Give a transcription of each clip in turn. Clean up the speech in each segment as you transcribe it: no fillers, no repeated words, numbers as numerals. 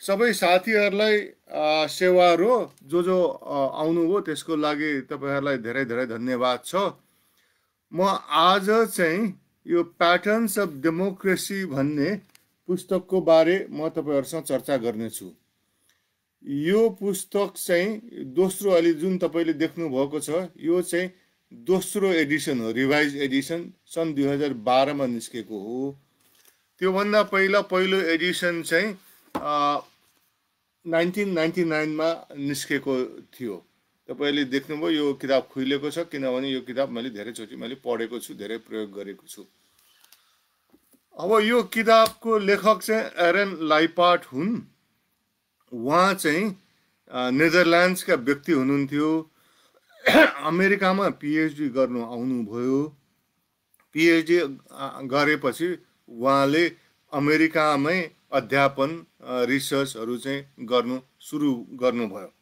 सबै साथीहरूलाई सेवारो जो आउनुभयो त्यसको लागि तपाईँहरूलाई धेरै धेरै धन्यवाद छ। म आज चाहिँ यो प्याटर्न्स अफ डेमोक्रेसी भन्ने पुस्तकको बारे म तपाईँहरूसँग चर्चा गर्नेछु। यो पुस्तक चाहिँ दोस्रो अहिले जुन तपाईँले देख्नुभएको छ यो चाहिँ दोस्रो एडिसन हो, रिभाइज एडिसन सन् 2012मा निस्केको हो। त्योभन्दा पहिलो एडिसन चाहिँ 1999मा निस्केको थियो। तपाईँले देख्नुभयो यो किताब खुइलेको छ, किनभने यो किताब मैले धेरैचोटि पढेको छु, धेरै प्रयोग गरेको छु। अब यो किताबको लेखक चाहिँ एरन लाइपार्ट हुन्। उहाँ चाहिँ नेदरल्यान्ड्सका व्यक्ति हुनुहुन्थ्यो। अमेरिकामा पिएचडी गर्नु आउनुभयो। पिएचडी गरेपछि उहाँले अमेरिकामै अध्यापन रिसर्चहरू चाहिँ गर्नु सुरु गर्नुभयो।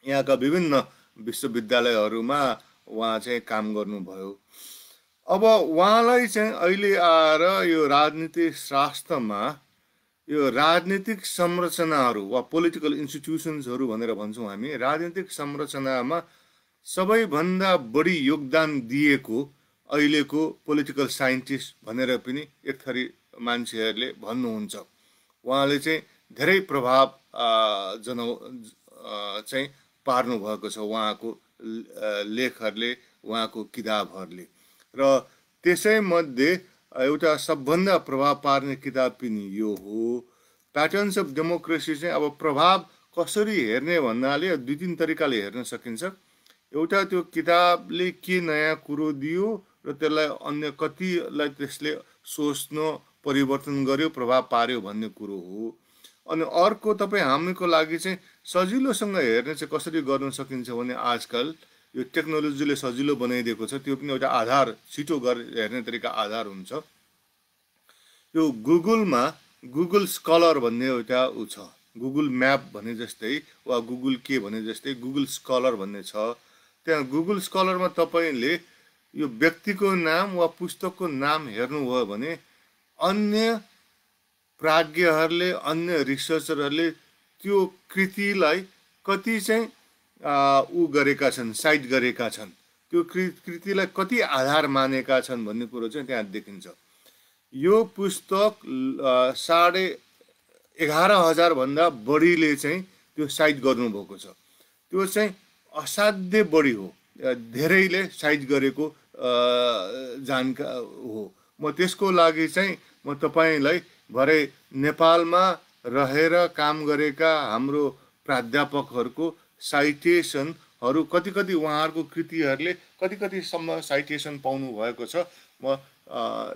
यहाँका विभिन्न विश्वविद्यालयहरूमा उहाँ चाहिँ काम गर्नुभयो। अब उहाँलाई चाहिँ अहिले आएर यो राजनीतिक शास्त्रमा यो राजनीतिक संरचनाहरू वा पोलिटिकल इन्स्टिट्युसन्सहरू भनेर भन्छौँ हामी, राजनीतिक संरचनामा सबैभन्दा बढी योगदान दिएको अहिलेको पोलिटिकल साइन्टिस्ट भनेर पनि एक थरी मान्छेहरूले भन्नुहुन्छ। उहाँले चाहिँ धेरै प्रभाव चाहिँ पार्नु भएको छ उहाँको लेखहरूले, उहाँको किताबहरूले। र त्यसैमध्ये एउटा सबभन्दा प्रभाव पार्ने किताब पनि यो हो। प्याटर्न्स अफ डेमोक्रेसी चाहिँ अब प्रभाव कसरी हेर्ने भन्नाले दुई तीन तरिकाले हेर्न सकिन्छ। एउटा त्यो किताबले के नयाँ कुरो दियो र त्यसलाई अन्य कतिलाई त्यसले सोच्न परिवर्तन गर्यो, प्रभाव पार्यो भन्ने कुरो हो। अनि अर्को तपाईँ हामीको लागि चाहिँ सजिलोसँग हेर्ने चाहिँ कसरी गर्न सकिन्छ भने आजकल यो टेक्नोलोजीले सजिलो बनाइदिएको छ, त्यो पनि एउटा आधार, छिटो हेर्ने तरिका आधार हुन्छ। यो गुगलमा गुगल स्कलर भन्ने एउटा ऊ छ, गुगल म्याप भने जस्तै वा गुगल के भने जस्तै गुगल स्कलर भन्ने छ। त्यहाँ गुगल स्कलरमा तपाईँले यो व्यक्तिको नाम वा पुस्तकको नाम हेर्नुभयो भने अन्य प्राज्ञहरूले, अन्य रिसर्चरहरूले त्यो कृतिलाई कति चाहिँ ऊ गरेका छन्, साइट गरेका छन्, त्यो कृतिलाई कति आधार मानेका छन् भन्ने कुरो चाहिँ त्यहाँ देखिन्छ। यो पुस्तक 11,500 भन्दा बढीले चाहिँ त्यो साइट गर्नुभएको छ। त्यो चाहिँ असाध्यै बढी हो, धेरैले साइट गरेको हो। म त्यसको लागि चाहिँ म तपाईँलाई भरे नेपालमा रहेर काम गरेका हाम्रो प्राध्यापकहरूको साइटेसनहरू कति उहाँहरूको कृतिहरूले कतिसम्म साइटेसन पाउनु भएको छ, म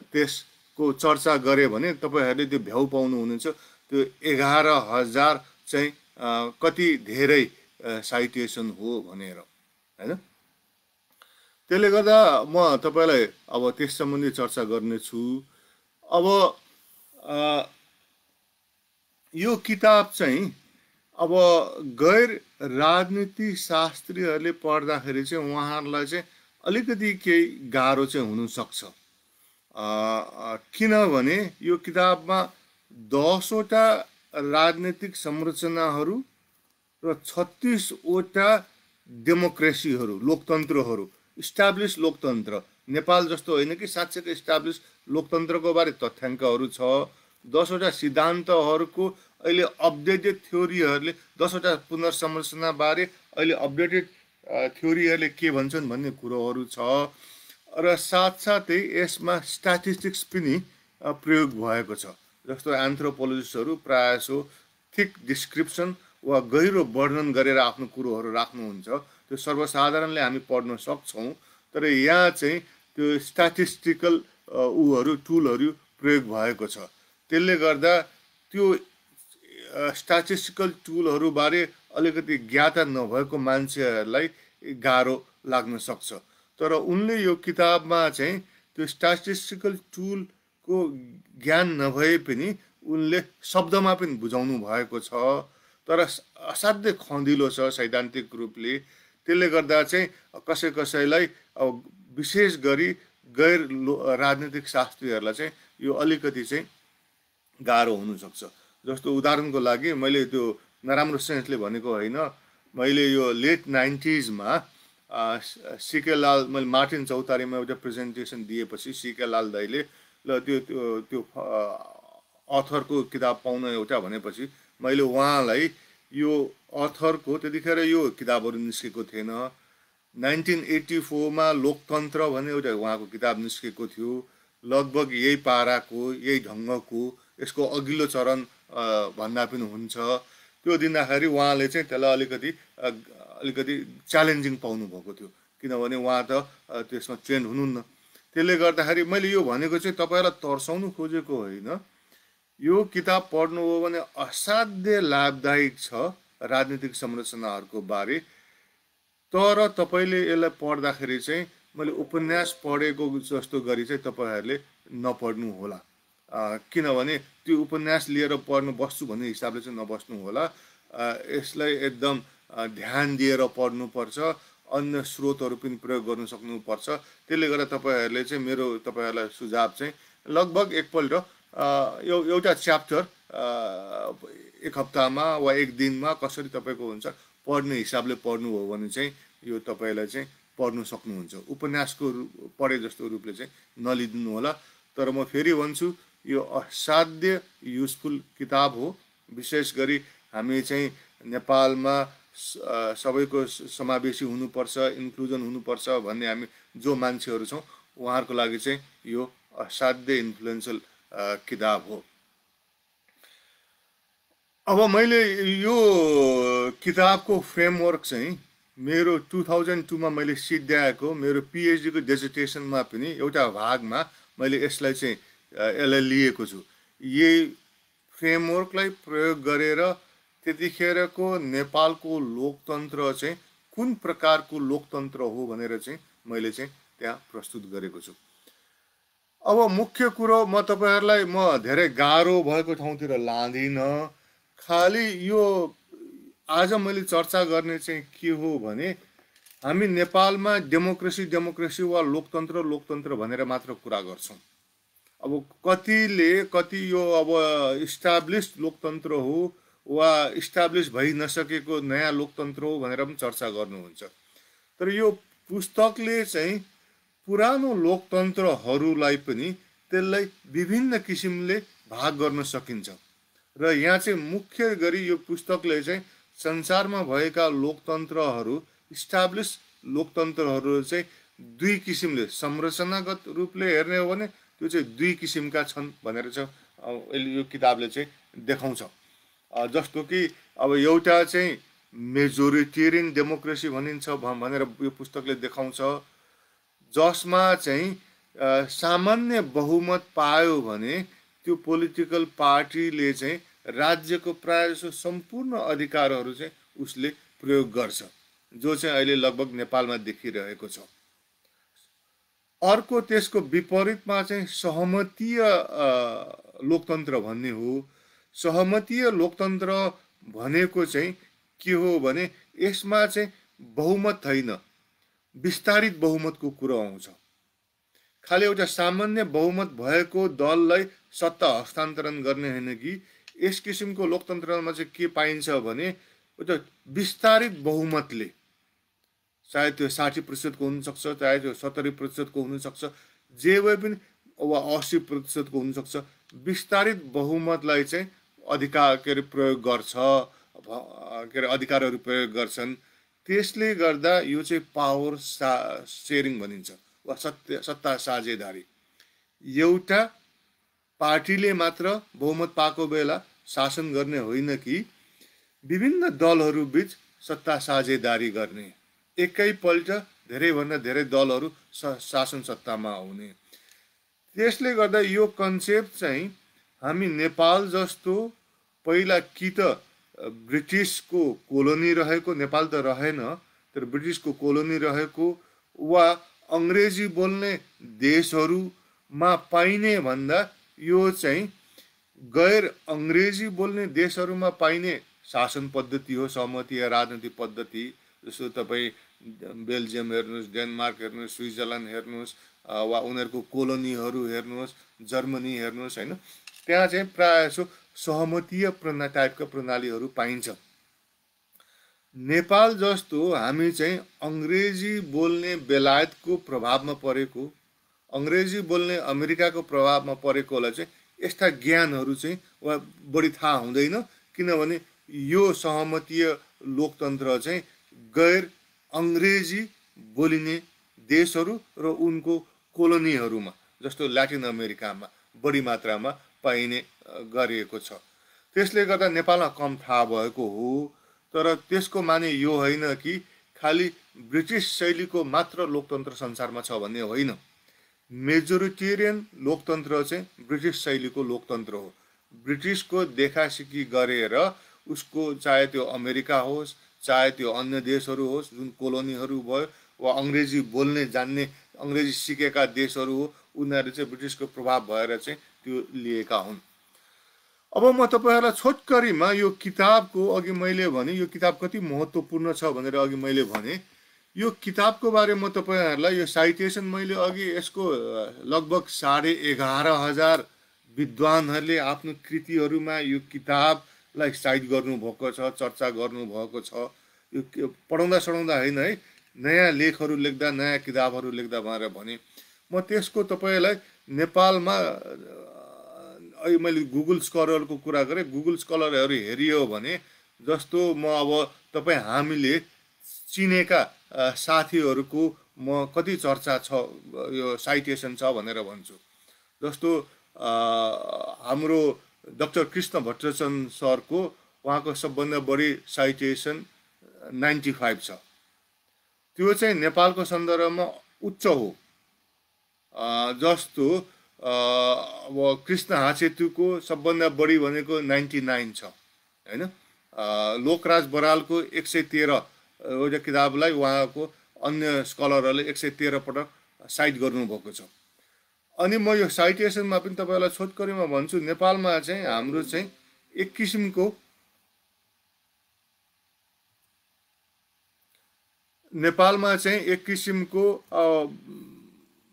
त्यसको चर्चा गरेँ भने तपाईँहरूले त्यो भ्याउ पाउनुहुनेछ। त्यो 11,000 चाहिँ कति धेरै साइटेसन हो भनेर, होइन? त्यसले गर्दा म तपाईँलाई अब त्यस सम्बन्धी चर्चा गर्नेछु। अब यो किताब चाहिँ अब गैर राजनीति शास्त्रीहरूले पढ्दाखेरि चाहिँ उहाँहरूलाई चाहिँ अलिकति केही गाह्रो चाहिँ हुनसक्छ, किनभने यो किताबमा 10वटा राजनीतिक संरचनाहरू र 36वटा डेमोक्रेसीहरू, लोकतन्त्रहरू, इस्टाब्लिस लोकतन्त्र, नेपाल जस्तो होइन कि साँच्चैको इस्टाब्लिस लोकतन्त्रको बारे तथ्याङ्कहरू छ। 10वटा सिद्धान्तहरूको अहिले अपडेटेड थ्योरीहरूले, 10वटा पुनर्संरचनाबारे अहिले अपडेटेड थ्योरीहरूले के भन्छन् भन्ने कुरोहरू छ। र साथसाथै यसमा स्ट्याटिस्टिक्स पनि प्रयोग भएको छ। जस्तो एन्थ्रोपोलोजिस्टहरू प्रायःसो थिक डिस्क्रिप्सन वा गहिरो वर्णन गरेर आफ्नो कुरोहरू राख्नुहुन्छ, त्यो सर्वसाधारणले हामी पढ्न सक्छौँ। तर यहाँ चाहिँ त्यो स्ट्याटिस्टिकल टुलहरू प्रयोग भएको छ। त्यसले गर्दा त्यो स्ट्याटिस्टिकल टुलहरूबारे अलिकति ज्ञाता नभएको मान्छेहरूलाई गाह्रो लाग्न सक्छ। तर उनले यो किताबमा चाहिँ त्यो स्ट्याटिस्टिकल टुलको ज्ञान नभए पनि उनले शब्दमा पनि बुझाउनु भएको छ। तर असाध्यै खँदिलो छ सैद्धान्तिक रूपले। त्यसले गर्दा चाहिँ कसैलाई विशेष गरी गैर राजनीतिक शास्त्रीहरूलाई चाहिँ यो अलिकति चाहिँ गाह्रो हुनसक्छ। जस्तो उदाहरणको लागि मैले त्यो नराम्रो सेन्सले भनेको होइन, मैले यो लेट 90s मा सिके लाल, मैले मार्टिन चौतारीमा एउटा प्रेजेन्टेसन दिएपछि सिके लाल दाईले ल त्यो त्यो त्यो अथरको किताब पाउन एउटा भनेपछि मैले उहाँलाई यो अथरको, त्यतिखेर यो किताबहरू निस्केको थिएन, 1984 मा लोकतन्त्र भन्ने एउटा उहाँको किताब निस्केको थियो, लगभग यही पाराको यही ढङ्गको, यसको अघिल्लो चरण भन्दा पनि हुन्छ। त्यो दिँदाखेरि उहाँले चाहिँ त्यसलाई अलिकति च्यालेन्जिङ पाउनु भएको थियो, किनभने उहाँ त त्यसमा ट्रेन्ड हुनुहुन्न। त्यसले गर्दाखेरि मैले यो भनेको चाहिँ तपाईँलाई तर्साउनु खोजेको होइन, यो किताब पढ्नु हो भने असाध्य लाभदायक छ राजनीतिक संरचनाहरूको बारे। तर तपाईँले यसलाई पढ्दाखेरि चाहिँ मैले उपन्यास पढेको जस्तो गरी चाहिँ तपाईँहरूले नपढ्नु होला, किनभने त्यो उपन्यास लिएर पढ्नु बस्छु भन्ने हिसाबले चाहिँ नबस्नु होला। यसलाई एकदम ध्यान दिएर पढ्नुपर्छ, अन्य स्रोतहरू पनि प्रयोग गर्नु सक्नुपर्छ। त्यसले गर्दा तपाईँहरूले चाहिँ मेरो तपाईँहरूलाई सुझाव चाहिँ लगभग एकपल्ट एउटा च्याप्टर एक हप्तामा वा एक दिनमा कसरी तपाईँको हुन्छ पढ्ने हिसाबले पढ्नु हो भने चाहिँ यो तपाईँलाई चाहिँ पढ्नु सक्नुहुन्छ। उपन्यासको पढे जस्तो रूपले चाहिँ नलिदिनु होला। तर म फेरि भन्छु, यो असाध्य युजफुल किताब हो। विशेष गरी हामी चाहिँ नेपालमा सबैको समावेशी हुनुपर्छ, इन्क्लुजन हुनुपर्छ भन्ने हामी जो मान्छेहरू छौँ उहाँहरूको लागि चाहिँ यो असाध्य इन्फ्लुएन्सियल किताब हो। अब मैले यो किताबको फ्रेमवर्क चाहिँ मेरो 2002 मा मैले सिद्ध्याएको मेरो पिएचडीको डेजिटेसनमा पनि एउटा भागमा मैले यसलाई चाहिँ लिएको छु। यही फ्रेमवर्कलाई प्रयोग गरेर त्यतिखेरको नेपालको लोकतन्त्र चाहिँ कुन प्रकारको लोकतन्त्र हो भनेर चाहिँ मैले चाहिँ त्यहाँ प्रस्तुत गरेको छु। अब मुख्य कुरो म तपाईँहरूलाई धेरै गाह्रो भएको ठाउँतिर लाँदिनँ। खालि यो आज मैले चर्चा गर्ने चाहिँ के हो भने हामी नेपालमा डेमोक्रेसी वा लोकतन्त्र भनेर मात्र कुरा गर्छौँ। अब कति यो अब इस्टाब्लिस्ड लोकतन्त्र हो वा इस्टाब्लिस भइ नसकेको नयाँ लोकतन्त्र हो भनेर पनि चर्चा गर्नुहुन्छ। तर यो पुस्तकले चाहिँ पुरानो लोकतन्त्रहरूलाई पनि त्यसलाई विभिन्न किसिमले भाग गर्न सकिन्छ। र यहाँ चाहिँ मुख्य गरी यो पुस्तकले चाहिँ संसारमा भएका लोकतन्त्रहरू, इस्टाब्लिस लोकतन्त्रहरू चाहिँ दुई किसिमले संरचनागत रूपले हेर्ने हो भने त्यो चाहिँ दुई किसिमका छन् भनेर चाहिँ यो किताबले चाहिँ देखाउँछ। जस्तो कि अब एउटा चाहिँ मेजोरिटेरियन डेमोक्रेसी भनिन्छ भनेर यो पुस्तकले देखाउँछ, जसमा चाहिँ सामान्य बहुमत पायो भने त्यो पोलिटिकल पार्टीले चाहिँ राज्यको प्रायःजसो सम्पूर्ण अधिकारहरू चाहिँ उसले प्रयोग गर्छ, जो चाहिँ अहिले लगभग नेपालमा देखिरहेको छ। अर्को त्यसको विपरीतमा चाहिँ सहमतीय लोकतन्त्र भन्ने हो। सहमतीय लोकतन्त्र भनेको चाहिँ के हो भने यसमा चाहिँ बहुमत छैन, विस्तारित बहुमतको कुरो आउँछ। खालि एउटा सामान्य बहुमत भएको दललाई सत्ता हस्तान्तरण गर्ने होइन कि यस किसिमको लोकतन्त्रमा चाहिँ के पाइन्छ भने एउटा विस्तारित बहुमतले, सायद त्यो 60% को हुनसक्छ, चाहे त्यो 70% को हुनसक्छ, जे भए पनि वा 80% को हुनसक्छ, विस्तारित बहुमतलाई चाहिँ प्रयोग गर्छ, अधिकारहरू प्रयोग गर्छन्। त्यसले गर्दा यो चाहिँ पावर सेयरिङ भनिन्छ वा सत्ता साझेदारी। एउटा पार्टीले मात्र बहुमत पाएको बेला शासन गर्ने होइन कि विभिन्न दलहरू बीच सत्ता साझेदारी गर्ने, एकैपल्ट धेरैभन्दा धेरै दलहरू शासन सत्तामा आउने। त्यसले गर्दा यो कन्सेप्ट चाहिँ हामी नेपाल जस्तो पहिला कि त ब्रिटिसको कोलोनी रहेको, नेपाल त रहेन तर ब्रिटिसको कोलोनी रहेको, वा अङ्ग्रेजी बोल्ने देशहरूमा पाइने भन्दा यो चाहिँ गैर अङ्ग्रेजी बोल्ने देशहरूमा पाइने शासन पद्धति हो, सहमतीय राजनीतिक पद्धति। जस्तो तपाईँ बेल्जियम हेर्नुहोस्, डेनमार्क हेर्नुहोस्, स्विजरल्यान्ड हेर्नुहोस्, वा उनीहरूको कोलोनीहरू हेर्नुहोस्, जर्मनी हेर्नुहोस्, होइन। त्यहाँ चाहिँ प्रायः जसो सहमतीय टाइपका प्रणालीहरू पाइन्छ। नेपाल जस्तो हामी चाहिँ अङ्ग्रेजी बोल्ने बेलायतको प्रभावमा परेको, अङ्ग्रेजी बोल्ने अमेरिकाको प्रभावमा परेकोलाई चाहिँ यस्ता ज्ञानहरू चाहिँ वा बढी थाहा हुँदैन, किनभने यो सहमतीय लोकतन्त्र चाहिँ गैर अङ्ग्रेजी बोलिने देशहरू र उनको कोलोनीहरूमा जस्तो ल्याटिन अमेरिकामा बढी मात्रामा पाइने गरिएको छ। त्यसले गर्दा नेपालमा कम थाहा भएको हो। तर त्यसको माने यो होइन कि खालि ब्रिटिस शैलीको मात्र लोकतन्त्र संसारमा छ भन्ने होइन। मेजोरिटेरियन लोकतन्त्र चाहिँ ब्रिटिस शैलीको लोकतन्त्र हो। ब्रिटिसको देखासिकी गरेर उसको चाहे त्यो अमेरिका होस्, चाहे त्यो अन्य देशहरू होस् जुन कोलोनीहरू भयो, वा अङ्ग्रेजी बोल्ने जान्ने अङ्ग्रेजी सिकेका देशहरू हो, उनीहरू चाहिँ ब्रिटिसको प्रभाव भएर चाहिँ त्यो लिएका हुन्। अब म तपाईँहरूलाई छोटकरीमा यो किताबको, अघि मैले भने यो किताब कति महत्त्वपूर्ण छ भनेर अघि मैले भने, यो किताबको बारे म तपाईँहरूलाई यो साइटेसन मैले अघि यसको लगभग 11,500 विद्वानहरूले आफ्नो कृतिहरूमा यो किताबलाई साइट गर्नुभएको छ, चर्चा गर्नुभएको छ। यो पढाउँदा सढाउँदा होइन है, नयाँ लेखहरू लेख्दा, नयाँ किताबहरू लेख्दा भनेर भने। म त्यसको तपाईँलाई नेपालमा अहिले मैले गुगल स्कलरको कुरा गरेँ, गुगल स्कलरहरू हेरियो भने जस्तो म अब हामीले चिनेका साथीहरूको म कति चर्चा छ, यो साइटेसन छ भनेर भन्छु। जस्तो हाम्रो डाक्टर कृष्ण भट्टराजन सरको, उहाँको सबभन्दा बढी साइटेसन 95 छ। त्यो चाहिँ नेपालको सन्दर्भमा उच्च हो। जस्तो अब कृष्ण हाचेतुको सबभन्दा बढी भनेको 99 छ होइन। लोकराज बरालको 113 एउटा किताबलाई उहाँको अन्य स्कलरहरूले 113 पटक साइट गर्नुभएको छ। अनि म यो साइटेसनमा पनि तपाईँलाई छोटकरीमा भन्छु, नेपालमा चाहिँ हाम्रो चाहिँ एक किसिमको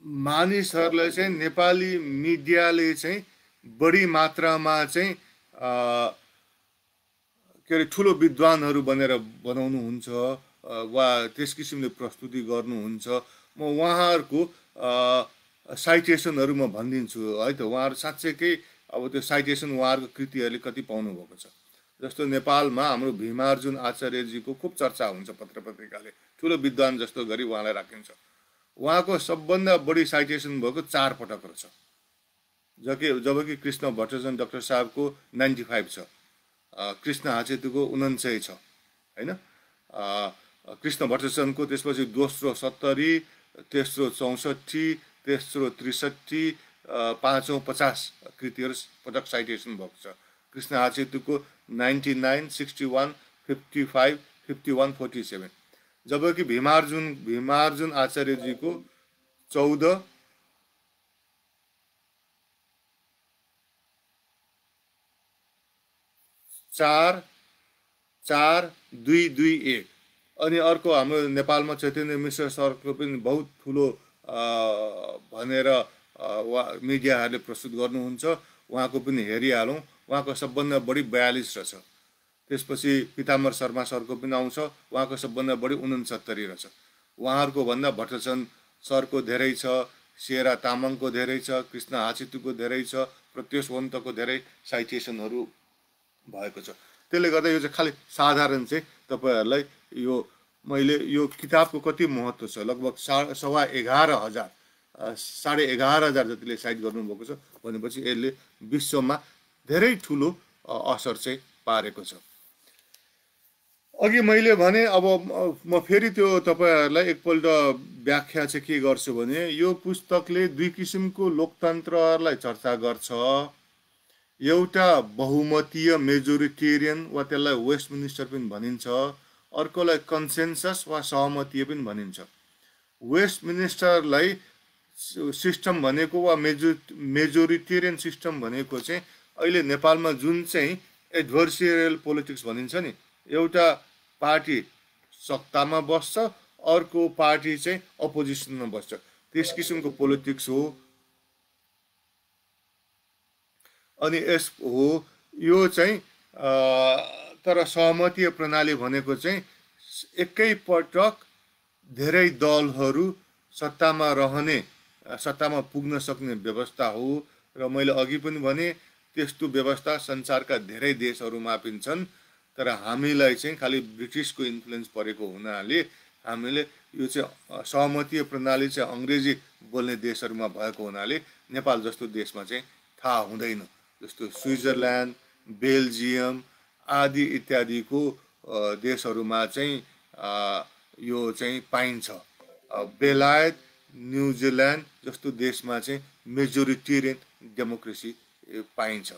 मानिसहरूलाई चाहिँ नेपाली मिडियाले चाहिँ बढी मात्रामा चाहिँ के अरे ठुलो विद्वानहरू बनेर बनाउनुहुन्छ वा त्यस किसिमले प्रस्तुति गर्नुहुन्छ। म उहाँहरूको साइटेसनहरू म भनिदिन्छु है त। उहाँहरू साँच्चैकै अब त्यो साइटेसन उहाँहरूको कृतिहरूले कति पाउनुभएको छ। जस्तो नेपालमा हाम्रो भीमार्जुन आचार्यजीको खुब चर्चा हुन्छ पत्र पत्रिकाले, ठुलो विद्वान जस्तो गरी उहाँलाई राखिन्छ। उहाँको सबभन्दा बढी साइटेसन भएको 4 पटक रहेछ, जबकि कृष्ण भट्टराजन डाक्टर साहबको 95 छ, कृष्ण हाचेतुको 49 छ होइन। कृष्ण भट्टराजनको त्यसपछि दोस्रो 70, तेस्रो 64, तेस्रो 63, पाँचौँ 50 कृतिहरू पटक साइटेसन भएको छ। कृष्ण हाचेतुको 99, 61, 55, 51, 47, जबकि भीमार्जुन आचार्यजीको 14, 4, 4, 2, 2, 1। अनि अर्को हाम्रो नेपालमा चैतन्य मिश्र सरको पनि बहुत ठुलो भनेर मिडियाहरूले प्रस्तुत गर्नुहुन्छ, उहाँको पनि हेरिहालौँ। उहाँको सबभन्दा बढी 42 रहेछ। त्यसपछि पिताम्बर शर्मा सरको पनि आउँछ, उहाँको सबभन्दा बढी 69 रहेछ। उहाँहरूको भन्दा भट्टराजन सरको धेरै छ, शेरा तामाङको धेरै छ, कृष्ण हाचेतुको धेरै छ, प्रत्योषवन्तको धेरै साइटेसनहरू भएको छ। त्यसले गर्दा यो चाहिँ खालि साधारण चाहिँ तपाईँहरूलाई यो मैले यो किताबको कति महत्त्व छ, लगभग 11,500 11,500 जतिले साइट गर्नुभएको छ भनेपछि यसले विश्वमा धेरै ठुलो असर चाहिँ पारेको छ। अघि मैले भने अब म फेरि त्यो तपाईँहरूलाई एकपल्ट व्याख्या चाहिँ के गर्छु भने, यो पुस्तकले दुई किसिमको लोकतन्त्रहरूलाई चर्चा गर्छ। एउटा बहुमतीय मेजोरिटेरियन वा त्यसलाई वेस्टमिनिस्टर पनि भनिन्छ, अर्कोलाई कन्सेन्सस वा सहमतीय पनि भनिन्छ। वेस्टमिनिस्टरलाई सिस्टम भनेको वा मेजोरिटेरियन सिस्टम भनेको चाहिँ अहिले नेपालमा जुन चाहिँ एडभर्सिरियल पोलिटिक्स भनिन्छ नि, एउटा पार्टी सत्तामा बस्छ, अर्को पार्टी चाहिँ अपोजिसनमा बस्छ, त्यस किसिमको पोलिटिक्स हो। अनि यस हो यो चाहिँ तर सहमतीय प्रणाली भनेको चाहिँ एकैपटक धेरै दलहरू सत्तामा रहने सत्तामा पुग्न सक्ने व्यवस्था हो। र मैले अघि पनि भने त्यस्तो व्यवस्था संसारका धेरै देशहरूमा पनि छन्, तर हामीलाई चाहिँ खालि ब्रिटिसको इन्फ्लुएन्स परेको हुनाले हामीले यो चाहिँ सहमतीय प्रणाली चाहिँ अङ्ग्रेजी बोल्ने देशहरूमा भएको हुनाले नेपाल जस्तो देशमा चाहिँ थाहा हुँदैन। जस्तो स्विजरल्यान्ड, बेल्जियम आदि इत्यादिको देशहरूमा चाहिँ यो चाहिँ पाइन्छ। बेलायत, न्युजिल्यान्ड जस्तो देशमा चाहिँ मेजोरिटेरियन डेमोक्रेसी पाइन्छ।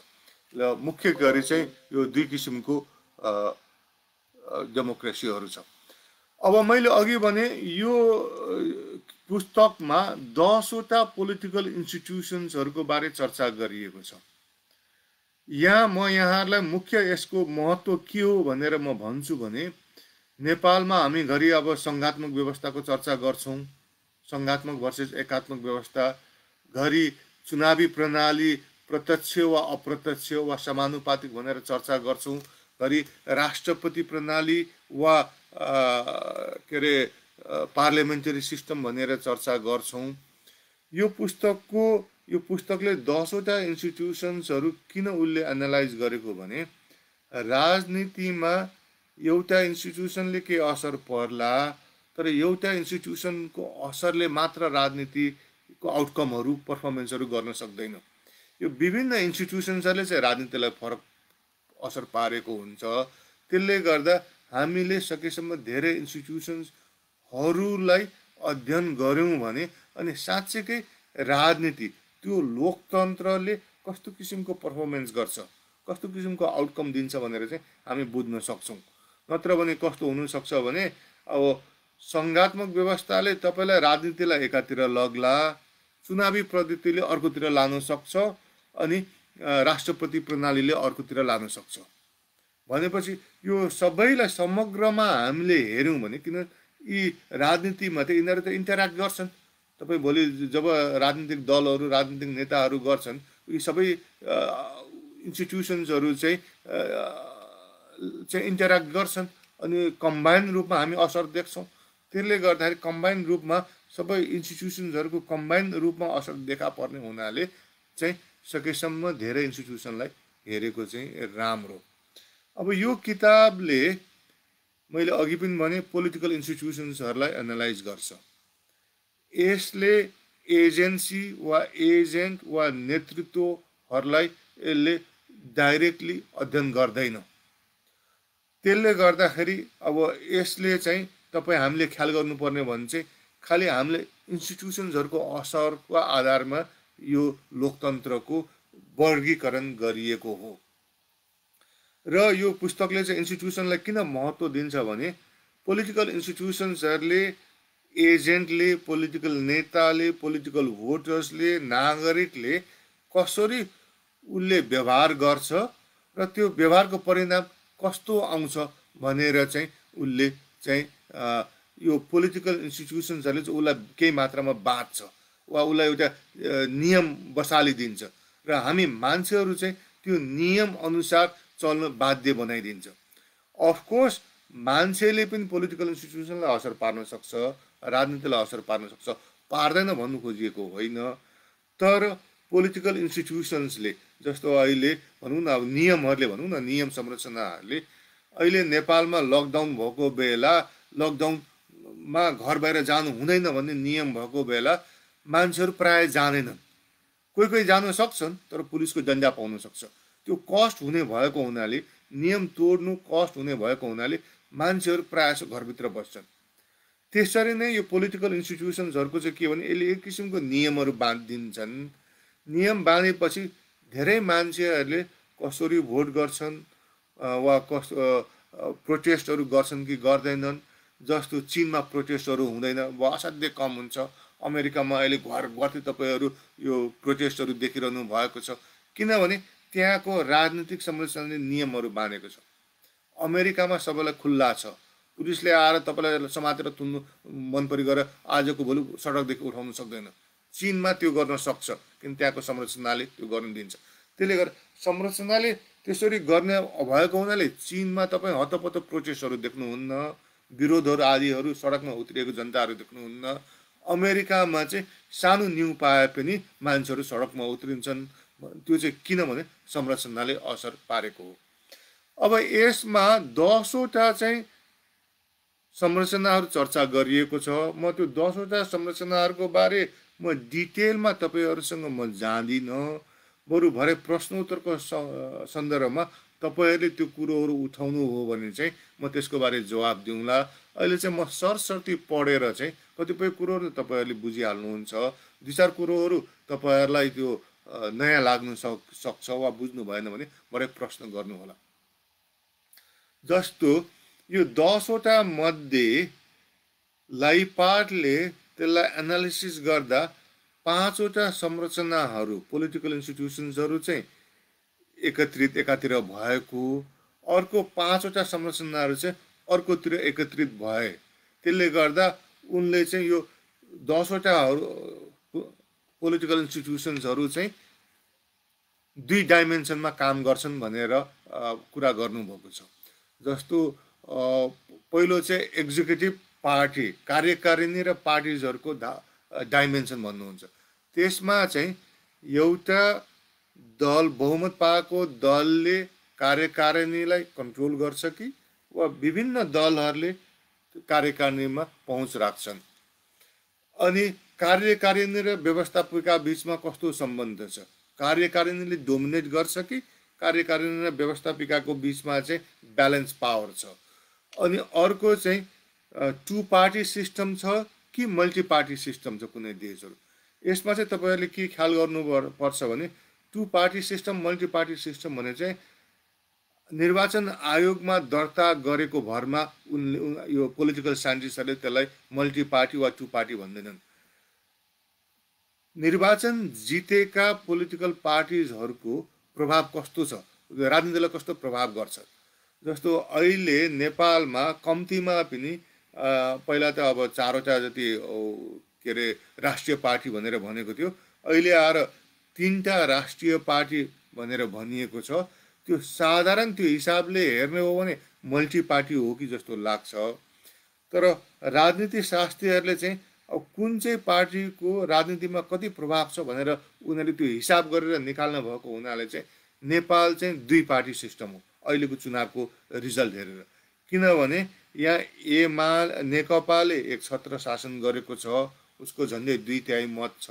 र मुख्य गरी चाहिँ यो दुई किसिमको डेमोक्रेसीहरू छ। अब मैले अघि भने यो पुस्तकमा 10वटा पोलिटिकल इन्स्टिट्युसन्सहरूको बारे चर्चा गरिएको छ। यहाँ म यहाँहरूलाई मुख्य यसको महत्त्व के हो भनेर म भन्छु भने नेपालमा हामी घरि अब सङ्घात्मक व्यवस्थाको चर्चा गर्छौँ, सङ्घात्मक भर्सेस एकात्मक व्यवस्था, घरि चुनावी प्रणाली प्रत्यक्ष वा अप्रत्यक्ष वा समानुपातिक भनेर चर्चा गर्छौँ, घरि राष्ट्रपति प्रणाली वा के अरे पार्लियामेन्टरी सिस्टम भनेर चर्चा गर्छौँ। यो पुस्तकले 10वटा इन्स्टिट्युसन्सहरू किन उसले एनालाइज गरेको भने राजनीतिमा एउटा इन्स्टिट्युसनले के असर पर्ला, तर एउटा इन्स्टिट्युसनको असरले मात्र राजनीतिको आउटकमहरू पर्फर्मेन्सहरू गर्न सक्दैन। यो विभिन्न इन्स्टिट्युसन्सहरूले चाहिँ राजनीतिलाई फरक असर पारेको हुन्छ। त्यसले गर्दा हामीले सकेसम्म धेरै इन्स्टिट्युसन्सहरूलाई अध्ययन गऱ्यौँ भने अनि साँच्चैकै राजनीति त्यो लोकतन्त्रले कस्तो किसिमको पर्फर्मेन्स गर्छ, कस्तो किसिमको आउटकम दिन्छ भनेर चाहिँ हामी बुझ्न सक्छौँ। नत्र भने कस्तो हुनसक्छ भने अब सङ्घात्मक व्यवस्थाले तपाईँलाई राजनीतिलाई एकातिर लग्ला, चुनावी पद्धतिले अर्कोतिर लान सक्छ, अनि राष्ट्रपति प्रणालीले अर्कोतिर लान सक्छ। भनेपछि यो सबैलाई समग्रमा हामीले हेऱ्यौँ भने किन यी राजनीतिमा त यिनीहरू त इन्टरेक्ट गर्छन्। तपाईँ भोलि जब राजनीतिक दलहरू राजनीतिक नेताहरू गर्छन् यी सबै इन्स्टिट्युसन्सहरू चाहिँ इन्टरेक्ट गर्छन् अनि कम्बाइन रूपमा हामी असर देख्छौँ। त्यसले गर्दाखेरि कम्बाइन रूपमा सबै इन्स्टिट्युसन्सहरूको कम्बाइन रूपमा असर देखा पर्ने हुनाले चाहिँ सकेसम्म धेरै इन्स्टिट्युसनलाई हेरेको चाहिँ राम्रो। अब यो किताबले मैले अघि पनि भने पोलिटिकल इन्स्टिट्युसन्सहरूलाई एनालाइज गर्छ। यसले एजेन्सी वा एजेन्ट वा नेतृत्वहरूलाई यसले डाइरेक्टली अध्ययन गर्दैन। त्यसले गर्दाखेरि अब यसले चाहिँ तपाईँ हामीले ख्याल गर्नुपर्ने भने चाहिँ खालि हामीले इन्स्टिट्युसन्सहरूको असरको आधारमा यो लोकतन्त्रको वर्गीकरण गरिएको हो। र यो पुस्तकले चाहिँ इन्स्टिट्युसनलाई किन महत्त्व दिन्छ भने पोलिटिकल इन्स्टिट्युसन्सहरूले एजेन्टले, पोलिटिकल नेताले, पोलिटिकल भोटर्सले, नागरिकले कसरी उसले व्यवहार गर्छ र त्यो व्यवहारको परिणाम कस्तो आउँछ भनेर चाहिँ उसले चाहिँ यो पोलिटिकल इन्स्टिट्युसन्सहरूले चाहिँ उसलाई केही मात्रामा बाँध्छ वा उसलाई एउटा नियम बसालिदिन्छ र हामी मान्छेहरू चाहिँ त्यो नियम अनुसार चल्न बाध्य बनाइदिन्छ। अफकोर्स मान्छेले पनि पोलिटिकल इन्स्टिट्युसनलाई असर पार्न सक्छ, राजनीतिलाई असर पार्न सक्छ, पार्दैन भन्नु खोजिएको होइन। तर पोलिटिकल इन्स्टिट्युसन्सले जस्तो अहिले भनौँ न अब नियमहरूले भनौँ न नियम संरचनाहरूले अहिले नेपालमा लकडाउन भएको बेला लकडाउनमा घर बाहिर जानु हुँदैन भन्ने नियम भएको बेला मान्छेहरू प्रायः जाँदैनन्। कोही कोही जान सक्छन् तर पुलिसको डन्डा पाउन सक्छ। त्यो कस्ट हुने भएको हुनाले नियम तोड्नु कस्ट हुने भएको हुनाले मान्छेहरू प्रायः घरभित्र बस्छन्। त्यसरी नै यो पोलिटिकल इन्स्टिट्युसन्सहरूको चाहिँ के भने यसले एक किसिमको नियमहरू बाँधिदिन्छन्। नियम बाँधेपछि धेरै मान्छेहरूले कसरी भोट गर्छन् वा प्रोटेस्टहरू गर्छन् कि गर्दैनन्। जस्तो चिनमा प्रोटेस्टहरू हुँदैन वा असाध्यै कम हुन्छ। अमेरिकामा अहिले घरघरती तपाईँहरू यो प्रोटेस्टहरू देखिरहनु भएको छ किनभने त्यहाँको राजनीतिक संरचनाले नियमहरू बाँधेको छ। अमेरिकामा सबैलाई खुल्ला छ, पुलिसले आएर तपाईँलाई समातेर तुन्नु मन परि गरेर आजको भोलि सडकदेखि उठाउनु सक्दैन। चिनमा त्यो गर्न सक्छ किन त्यहाँको संरचनाले त्यो गर्न दिन्छ। त्यसले गर्दा संरचनाले त्यसरी गर्ने भएको हुनाले चीनमा तपाईँ हतपत प्रोटेस्टहरू देख्नुहुन्न, विरोधहरू आदिहरू, सडकमा उत्रिएको जनताहरू देख्नुहुन्न। अमेरिकामा चाहिँ सानो न्यु पाए पनि मान्छेहरू सडकमा उत्रिन्छन्। त्यो चाहिँ किनभने संरचनाले असर पारेको हो। अब यसमा 10वटा चाहिँ संरचनाहरू चर्चा गरिएको छ। म त्यो 10वटा संरचनाहरूको बारे म डिटेलमा तपाईँहरूसँग म जान्दिनँ, बरु भरे प्रश्नोत्तरको सन्दर्भमा तपाईँहरूले त्यो कुरोहरू उठाउनु हो भने चाहिँ म त्यसको बारे जवाब दिउँला। अहिले चाहिँ म सरसर्ती पढेर चाहिँ कतिपय कुरोहरू तपाईँहरूले बुझिहाल्नुहुन्छ, 2-4 कुरोहरू तपाईँहरूलाई त्यो नयाँ लाग्न सक्छ वा बुझ्नु भएन भने भरे प्रश्न गर्नुहोला। जस्तो यो 10वटा मध्ये लाइपार्डले त्यसलाई एनालिसिस गर्दा 5वटा संरचनाहरू, पोलिटिकल इन्स्टिट्युसन्सहरू चाहिँ एकत्रित एकातिर भएको, अर्को 5वटा संरचनाहरू चाहिँ अर्कोतिर एकत्रित भए। त्यसले गर्दा उनले चाहिँ यो 10वटा पोलिटिकल इन्स्टिट्युसन्सहरू चाहिँ 2 डाइमेन्सनमा काम गर्छन् भनेर कुरा गर्नुभएको छ। जस्तो पहिलो चाहिँ एक्जिक्युटिभ पार्टी, कार्यकारिणी र पार्टिजहरूको डाइमेन्सन भन्नुहुन्छ। त्यसमा चाहिँ एउटा दल, बहुमत पाएको दलले कार्यकारिणीलाई कन्ट्रोल गर्छ कि वा विभिन्न दलहरूले कार्यकारिणीमा पहुँच राख्छन्। अनि कार्यकारिणी र व्यवस्थापिका बिचमा कस्तो सम्बन्ध छ? कार्यकारिणीले डोमिनेट गर्छ कि कार्यकारिणी र व्यवस्थापिकाको बिचमा चाहिँ ब्यालेन्स पावर छ? अनि अर्को चाहिँ 2 पार्टी सिस्टम छ कि मल्टी पार्टी सिस्टम छ कुनै देशहरू? यसमा चाहिँ तपाईँहरूले के ख्याल गर्नुपर्छ भने 2 party system, multi party system भने चाहिँ निर्वाचन आयोगमा दर्ता गरेको भरमा उनले यो पोलिटिकल साइन्टिस्टहरूले त्यसलाई मल्टी पार्टी वा 2 पार्टी भन्दैनन्। निर्वाचन जितेका पोलिटिकल पार्टिजहरूको प्रभाव कस्तो छ, राजनीतिलाई कस्तो प्रभाव गर्छ? जस्तो अहिले नेपालमा कम्तीमा पनि पहिला त अब 4वटा जति के अरे राष्ट्रिय पार्टी भनेर भनेको थियो, अहिले आएर 3टा राष्ट्रिय पार्टी भनेर भनिएको छ। त्यो साधारण त्यो हिसाबले हेर्ने हो भने मल्टी पार्टी हो कि जस्तो लाग्छ। तर राजनीति शास्त्रीहरूले चाहिँ अब कुन चाहिँ पार्टीको राजनीतिमा कति प्रभाव छ भनेर उनीहरूले त्यो हिसाब गरेर निकाल्न भएको हुनाले चाहिँ नेपाल चाहिँ 2 पार्टी सिस्टम हो अहिलेको चुनावको रिजल्ट हेरेर। किनभने यहाँ नेकपाले एक छत्र शासन गरेको छ, उसको झन्डै 2/3 मत छ,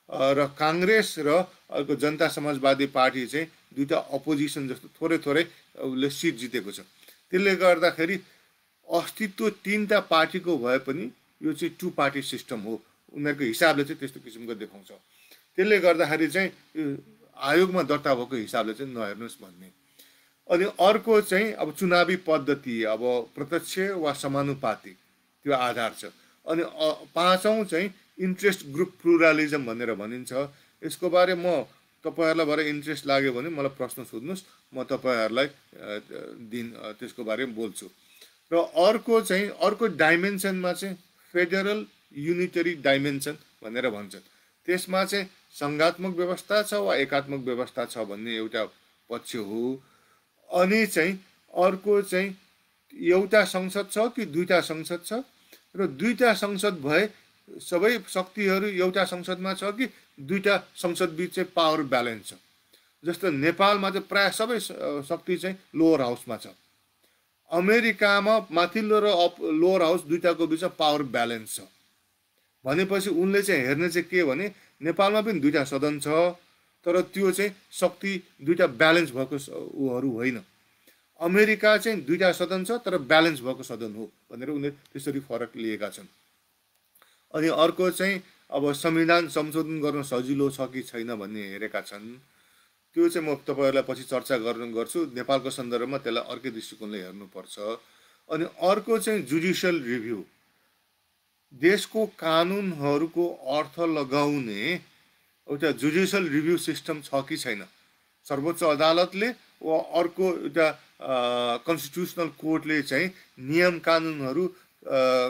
र काङ्ग्रेस र अर्को जनता समाजवादी पार्टी चाहिँ 2टा अपोजिसन जस्तो थोरै थोरै उसले सिट जितेको छ। त्यसले गर्दाखेरि अस्तित्व 3टा पार्टीको भए पनि यो चाहिँ 2 पार्टी सिस्टम हो, उनीहरूको हिसाबले चाहिँ त्यस्तो किसिमको देखाउँछ। त्यसले गर्दाखेरि चाहिँ आयोगमा दर्ता भएको हिसाबले चाहिँ नहेर्नुहोस् भन्ने। अनि अर्को चाहिँ अब चुनावी पद्धति, अब प्रत्यक्ष वा समानुपातिक त्यो आधार छ। अनि 5औँ चाहिँ इन्ट्रेस्ट ग्रुप प्लुरालिजम भनेर भनिन्छ। यसको बारे म तपाईँहरूलाई भएर इन्ट्रेस्ट लाग्यो भने मलाई प्रश्न सोध्नुहोस्, म तपाईँहरूलाई त्यसको बारेमा बोल्छु। र अर्को डाइमेन्सनमा चाहिँ फेडरल युनिटरी डाइमेन्सन भनेर भन्छ। त्यसमा चाहिँ सङ्घात्मक व्यवस्था छ वा एकात्मक व्यवस्था छ भन्ने एउटा पक्ष हो। अनि चाहिँ अर्को चाहिँ एउटा संसद छ कि 2टा संसद छ, र 2टा संसद भए सबै शक्तिहरू एउटा संसदमा छ कि 2टा संसद बिच चाहिँ पावर ब्यालेन्स छ। जस्तो नेपालमा चाहिँ प्राय सबै शक्ति चाहिँ लोवर हाउसमा छ। अमेरिकामा माथिल्लो र लोवर हाउस 2टाको बिचमा पावर ब्यालेन्स छ। भनेपछि उनले चाहिँ हेर्ने चाहिँ के भने नेपालमा पनि 2टा सदन छ, तर त्यो चाहिँ शक्ति 2टा ब्यालेन्स भएको उहरू होइन। अमेरिका चाहिँ 2टा सदन छ तर ब्यालेन्स भएको सदन हो भनेर उनीहरूले त्यसरी फरक लिएका छन्। अनि अर्को चाहिँ अब संविधान संशोधन गर्न सजिलो छ कि छैन भन्ने हेरेका छन्। त्यो चाहिँ म तपाईँहरूलाई पछि चर्चा गर्छु। नेपालको सन्दर्भमा त्यसलाई अर्कै दृष्टिकोणले हेर्नुपर्छ। अनि अर्को चाहिँ जुडिसियल रिभ्यू, देशको कानुनहरूको अर्थ लगाउने एउटा जुडिसियल रिभ्यू सिस्टम छ कि छैन। सर्वोच्च अदालतले वा अर्को एउटा कन्स्टिट्युसनल कोर्टले चाहिँ नियम कानुनहरू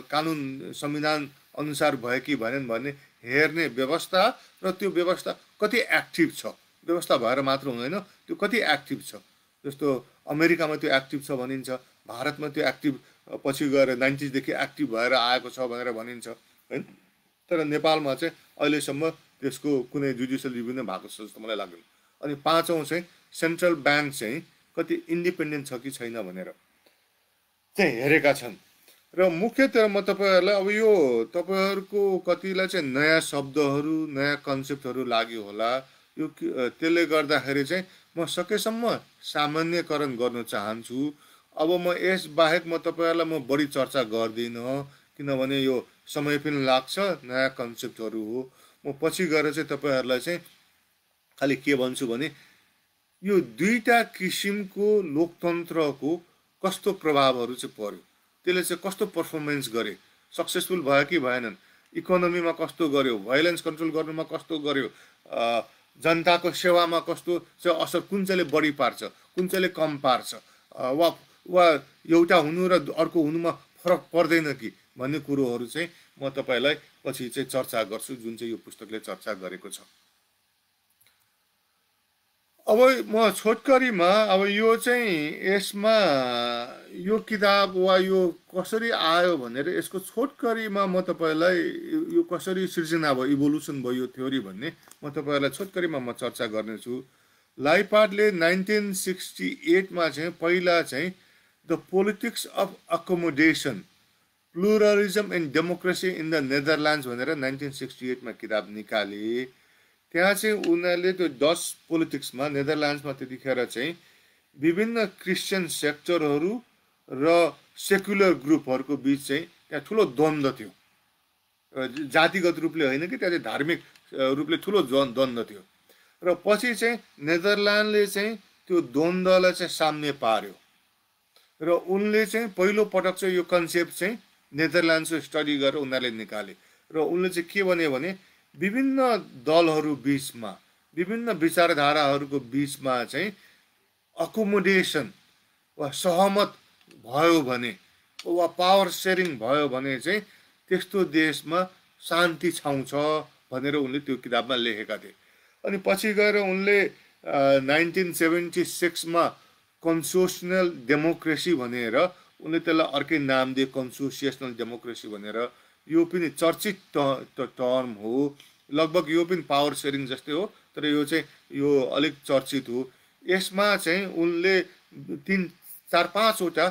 कानुन संविधान अनुसार भयो कि भएनन् भन्ने हेर्ने व्यवस्था, र त्यो व्यवस्था कति एक्टिभ छ व्यवस्था भएर मात्र हुँदैन, त्यो कति एक्टिभ छ। जस्तो अमेरिकामा त्यो एक्टिभ छ भनिन्छ, भारतमा त्यो एक्टिभ पछि गएर 90s देखि एक्टिभ भएर आएको छ भनेर भनिन्छ हैन। तर नेपालमा चाहिँ अहिलेसम्म त्यसको कुनै जुडिसियल रिभ्यू नै भएको जस्तो मलाई लाग्दैन। अनि पाँचौँ चाहिँ सेन्ट्रल ब्याङ्क चाहिँ कति इन्डिपेन्डेन्ट छ कि छैन भनेर चाहिँ हेरेका छन्। र मुख्यतः म तपाईँहरूलाई अब यो तपाईँहरूको कतिलाई चाहिँ नयाँ शब्दहरू नयाँ कन्सेप्टहरू लाग्यो होला, यो त्यसले गर्दाखेरि चाहिँ म सकेसम्म सामान्यकरण गर्न चाहन्छु। अब म यस बाहेक म तपाईँहरूलाई म बढी चर्चा गर्दिनँ, किनभने यो समय पनि लाग्छ, नयाँ कन्सेप्टहरू हो। म पछि गएर चाहिँ तपाईँहरूलाई चाहिँ खालि के भन्छु भने यो दुईटा किसिमको लोकतन्त्रको कस्तो प्रभावहरू चाहिँ पर्यो, त्यसले चाहिँ कस्तो पर्फर्मेन्स गरे, सक्सेसफुल भयो कि भएनन्, इकोनोमीमा कस्तो गर्यो, भाइलेन्स कन्ट्रोल गर्नुमा कस्तो गर्यो, जनताको सेवामा कस्तो चाहिँ असर, कुन चाहिँले बढी पार्छ, कुन चाहिँले कम पार्छ, वा वा एउटा हुनु र अर्को हुनुमा फरक पर्दैन कि भन्ने कुरोहरू चाहिँ म तपाईँलाई पछि चाहिँ चर्चा गर्छु, जुन चाहिँ यो पुस्तकले चर्चा गरेको छ। अब म छोटकरीमा अब यो चाहिँ यसमा यो किताब वा यो कसरी आयो भनेर यसको छोटकरीमा म तपाईँलाई यो कसरी सिर्जना भयो, इभोल्युसन भयो यो थ्योरी भन्ने म तपाईँहरूलाई छोटकरीमा म चर्चा गर्नेछु। लाइपार्डले 1968मा चाहिँ पहिला चाहिँ the politics of accommodation, pluralism and democracy in the Netherlands भनेर 1968मा किताब निकाले। त्यहाँ चाहिँ उनीहरूले त्यो डच पोलिटिक्समा नेदरल्यान्ड्समा त्यतिखेर चाहिँ विभिन्न क्रिस्चियन सेक्टरहरू र सेक्युलर ग्रुपहरूको बिच चाहिँ त्यहाँ ठुलो द्वन्द्व थियो, जातिगत रूपले होइन कि त्यहाँ चाहिँ धार्मिक रूपले ठुलो द्वन्द्व थियो। र पछि चाहिँ नेदरल्यान्डले चाहिँ त्यो द्वन्द्वलाई चाहिँ साम्य पार्यो र उनले चाहिँ पहिलो पटक चाहिँ यो कन्सेप्ट चाहिँ नेदरल्यान्ड्सको स्टडी गरेर उनीहरूले निकाले। र उनले चाहिँ के भन्यो भने विभिन्न दलहरू बिचमा, विभिन्न विचारधाराहरूको बिचमा चाहिँ अकोमोडेसन वा सहमत भयो भने वा पावर सेयरिङ भयो भने चाहिँ त्यस्तो देशमा शान्ति छाउँछ भनेर उनले त्यो किताबमा लेखेका थिए। अनि पछि गएर उनले 1976मा कन्स्टिट्युसनल डेमोक्रेसी भनेर उनले त्यसलाई अर्कै नाम दिए, कन्स्टिट्युसनल डेमोक्रेसी भनेर। यो पनि चर्चित टर्म हो, लगभग यो पनि पावर सेयरिङ जस्तै हो, तर यो चाहिँ यो अलिक चर्चित हो। यसमा चाहिँ उनले 3-4-5वटा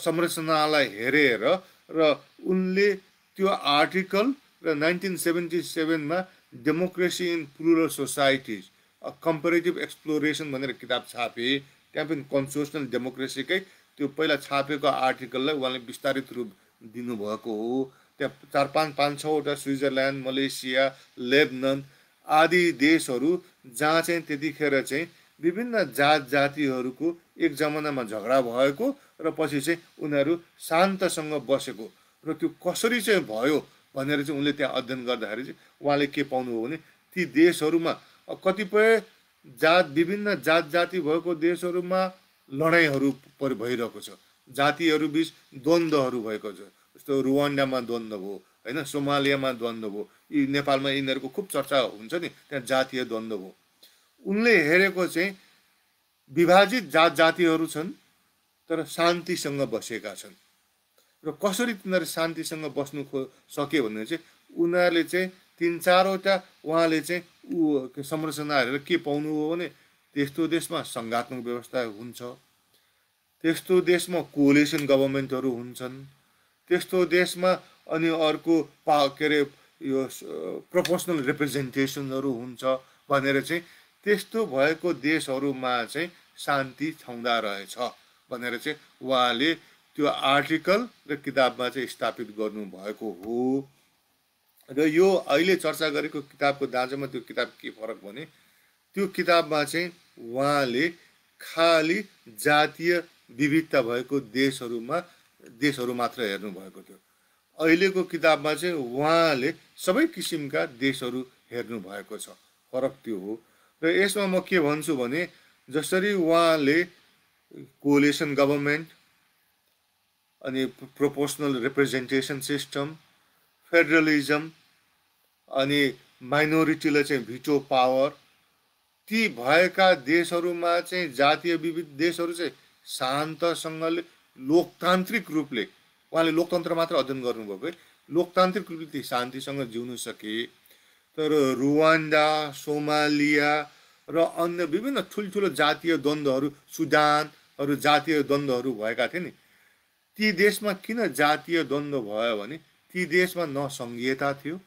संरचनालाई हेरेर र उनले त्यो आर्टिकल र 1977मा democracy in plural societies a comparative exploration भनेर किताब छापे। त्यहाँ पनि कन्स्टिट्युसनल डेमोक्रेसीकै त्यो पहिला छापेको आर्टिकललाई उहाँले विस्तारित रूप दिनुभएको हो। त्यहाँ 4-5-6वटा स्विजरल्यान्ड, मलेसिया, लेबनन आदि देशहरू जहाँ चाहिँ त्यतिखेर चाहिँ विभिन्न जात जातिहरूको एक जमानामा झगडा भएको र पछि चाहिँ उनीहरू शान्तसँग बसेको र त्यो कसरी चाहिँ भयो भनेर चाहिँ उनले त्यहाँ अध्ययन गर्दाखेरि चाहिँ उहाँले के पाउनुभयो भने ती देशहरूमा कतिपय विभिन्न जात जाति भएको देशहरूमा लडाइँहरू भइरहेको छ, जातिहरू बिच द्वन्द्वहरू भएको छ। जस्तो रुवान्डामा द्वन्द्व भयो होइन, सोमालियामा द्वन्द्व भयो, यी नेपालमा यिनीहरूको खुब चर्चा हुन्छ नि, त्यहाँ जातीय द्वन्द्व भयो। उनले हेरेको चाहिँ विभाजित जात जातिहरू छन् तर शान्तिसँग बसेका छन् र कसरी तिनीहरू शान्तिसँग बस्नु सके भने चाहिँ उनीहरूले चाहिँ 3-4वटा उहाँले चाहिँ संरचना हेरेर के पाउनुभयो भने त्यस्तो देशमा सङ्घात्मक व्यवस्था हुन्छ, त्यस्तो देशमा कोलिसन गभर्मेन्टहरू हुन्छन्, त्यस्तो देशमा अनि अर्को के अरे यो प्रोपोर्सनल रिप्रेजेन्टेसनहरू हुन्छ भनेर चाहिँ त्यस्तो भएको देशहरूमा चाहिँ शान्ति छाउँदा रहेछ भनेर चाहिँ उहाँले त्यो आर्टिकल र किताबमा चाहिँ स्थापित गर्नुभएको हो। र यो अहिले चर्चा गरेको किताबको दाँजोमा त्यो किताब के फरक भने त्यो किताबमा चाहिँ उहाँले खालि जातीय विविधता भएको देशहरू मात्र हेर्नुभएको थियो। अहिलेको किताबमा चाहिँ उहाँले सबै किसिमका देशहरू हेर्नुभएको छ, फरक त्यो हो। र यसमा म के भन्छु भने जसरी उहाँले कोलिसन गभर्मेन्ट अनि प्रोपोर्सनल रिप्रेजेन्टेसन सिस्टम, फेडरलिजम अनि माइनोरिटीलाई चाहिँ भिटो पावर ती भएका देशहरूमा चाहिँ जातीय विविध देशहरू चाहिँ शान्तसँगले लोकतान्त्रिक रूपले, उहाँले लोकतन्त्र मात्र अध्ययन गर्नुभएको है, लोकतान्त्रिक रूपले ती शान्तिसँग जिउन सके। तर रुवान्डा, सोमालिया र अन्य विभिन्न ठुल्ठुलो जातीय द्वन्द्वहरू, सुडानहरू जातीय द्वन्द्वहरू भएका थिए नि, ती देशमा किन जातीय द्वन्द्व भयो भने ती देशमा न सङ्घीयता थियो,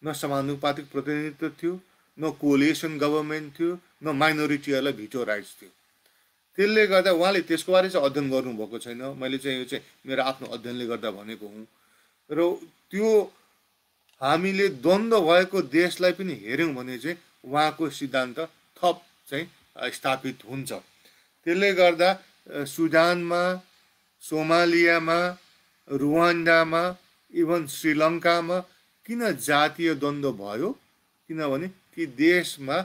न समानुपातिक प्रतिनिधित्व थियो, न कोलिसन गभर्मेन्ट थियो, न माइनोरिटीहरूलाई भिटो राइट्स थियो। त्यसले गर्दा उहाँले त्यसको बारे चाहिँ अध्ययन गर्नुभएको छैन। मैले चाहिँ यो चाहिँ मेरो आफ्नो अध्ययनले गर्दा भनेको हुँ। र त्यो हामीले द्वन्द्व भएको देशलाई पनि हेऱ्यौँ भने चाहिँ उहाँको सिद्धान्त थप चाहिँ स्थापित हुन्छ। त्यसले गर्दा सुडानमा, सोमालियामा, रुवान्डामा, इभन श्रीलङ्कामा किन जातीय द्वन्द्व भयो? किनभने ती देशमा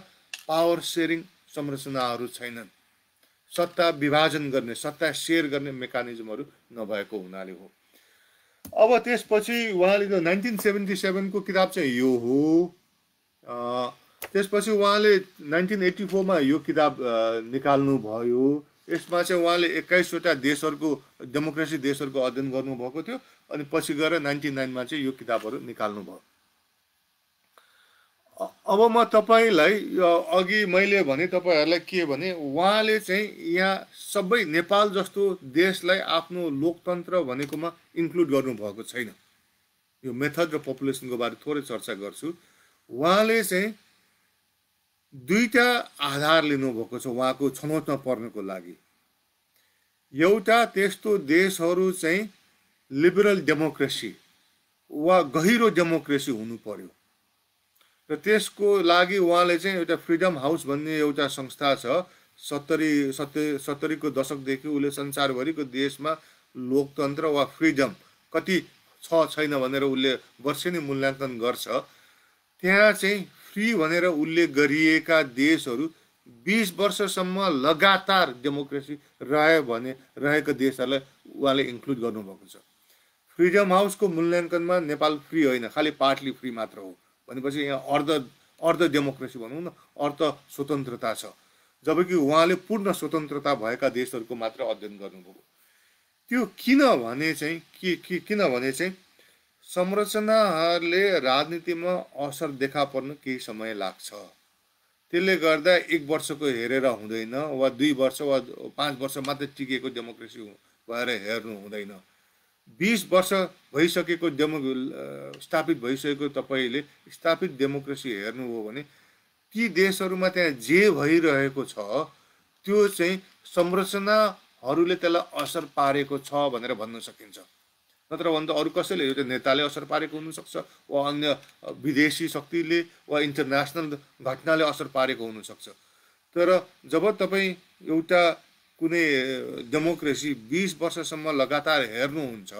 पावर सेयरिङ संरचनाहरू छैनन्, सत्ता विभाजन गर्ने, सत्ता सेयर गर्ने मेकानिजमहरू नभएको हुनाले हो। अब त्यसपछि उहाँले 1977 को किताब चाहिँ यो हो। त्यसपछि उहाँले 1984 मा यो किताब निकाल्नु भयो। यसमा चाहिँ उहाँले 21वटा देशहरूको, डेमोक्रेसी देशहरूको अध्ययन गर्नुभएको थियो। अनि पछि गएर 99 मा चाहिँ यो किताबहरू निकाल्नु भयो। अब म तपाईलाई अघि मैले भने तपाईहरूलाई के भने, उहाँले चाहिँ यहाँ सबै नेपाल जस्तो देशलाई आफ्नो लोकतन्त्र भनेकोमा इन्क्लुड गर्नुभएको छैन। यो मेथड र पपुलेसनको बारे थोरै चर्चा गर्छु। उहाँले चाहिँ दुईटा आधार लिनुभएको छ उहाँको छनौटमा पर्नको लागि। एउटा त्यस्तो देशहरू चाहिँ लिबरल डेमोक्रेसी वा गहिरो डेमोक्रेसी हुनु पर्यो र त्यसको लागि उहाँले चाहिँ एउटा फ्रिडम हाउस भन्ने एउटा संस्था छ। 70 को दशकदेखि उसले संसारभरिको देशमा लोकतन्त्र वा फ्रिडम कति छ छैन भनेर उसले वर्षेनी मूल्याङ्कन गर्छ। त्यहाँ चाहिँ फ्री भनेर उल्लेख गरिएका देशहरू 20 वर्षसम्म लगातार डेमोक्रेसी रह्यो भने रहेका देशहरूलाई उहाँले इन्क्लुड गर्नुभएको छ। फ्रिडम हाउसको मूल्याङ्कनमा नेपाल फ्री होइन, खालि पार्टली फ्री मात्र हो। भनेपछि यहाँ अर्ध डेमोक्रेसी भनौँ न, अर्ध स्वतन्त्रता छ। जबकि उहाँले पूर्ण स्वतन्त्रता भएका देशहरूको मात्र अध्ययन गर्नुभयो। त्यो किनभने चाहिँ संरचनाहरूले राजनीतिमा असर देखा पर्न केही समय लाग्छ। त्यसले गर्दा 1 वर्षको हेरेर हुँदैन, वा 2 वर्ष वा 5 वर्ष मात्र टिकेको डेमोक्रेसी भएर हेर्नु हुँदैन। 20 वर्ष भइसकेको स्थापित भइसकेको तपाईँले स्थापित डेमोक्रेसी हेर्नुभयो भने ती देशहरूमा त्यहाँ जे भइरहेको छ त्यो चाहिँ संरचनाहरूले त्यसलाई असर पारेको छ भनेर भन्न सकिन्छ। नत्र भन्दा अरू कसैले, एउटा नेताले असर पारेको हुनसक्छ, वा अन्य विदेशी शक्तिले वा इन्टरनेसनल घटनाले असर पारेको हुनसक्छ। तर जब तपाईँ एउटा कुनै डेमोक्रेसी 20 वर्षसम्म लगातार हेर्नुहुन्छ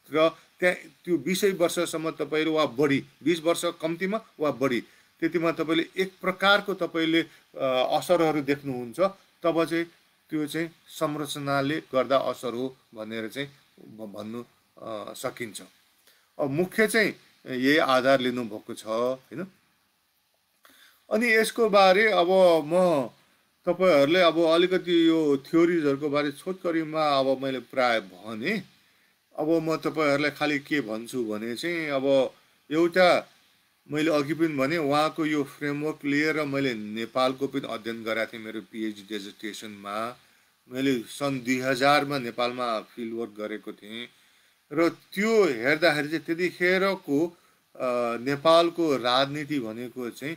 र त्यहाँ त्यो 20 वर्षसम्म तपाईँले वा बढी, 20 वर्ष कम्तीमा वा बढी, त्यतिमा तपाईँले एक प्रकारको तपाईँले असरहरू देख्नुहुन्छ, तब चाहिँ त्यो चाहिँ संरचनाले गर्दा असर हो भनेर चाहिँ भन्नु सकिन्छ। अब मुख्य चाहिँ यही आधार लिनुभएको छ हैन। अनि यसको बारे अब म तपाईहरूले अब अलिकति यो थ्योरिजहरूको बारे छोटकरीमा अब मैले प्राय भने। अब म तपाईहरूलाई खालि के भन्छु भने चाहिँ, अब एउटा मैले अघि पनि भने उहाँको यो फ्रेमवर्क लिएर मैले नेपालको पनि अध्ययन गरेको थिएँ मेरो पिएचडी डेजर्टेसनमा। मैले सन् 2000 मा नेपालमा फिल्ड वर्क गरेको थिएँ र त्यो हेर्दाखेरि चाहिँ त्यतिखेरको नेपालको राजनीति भनेको चाहिँ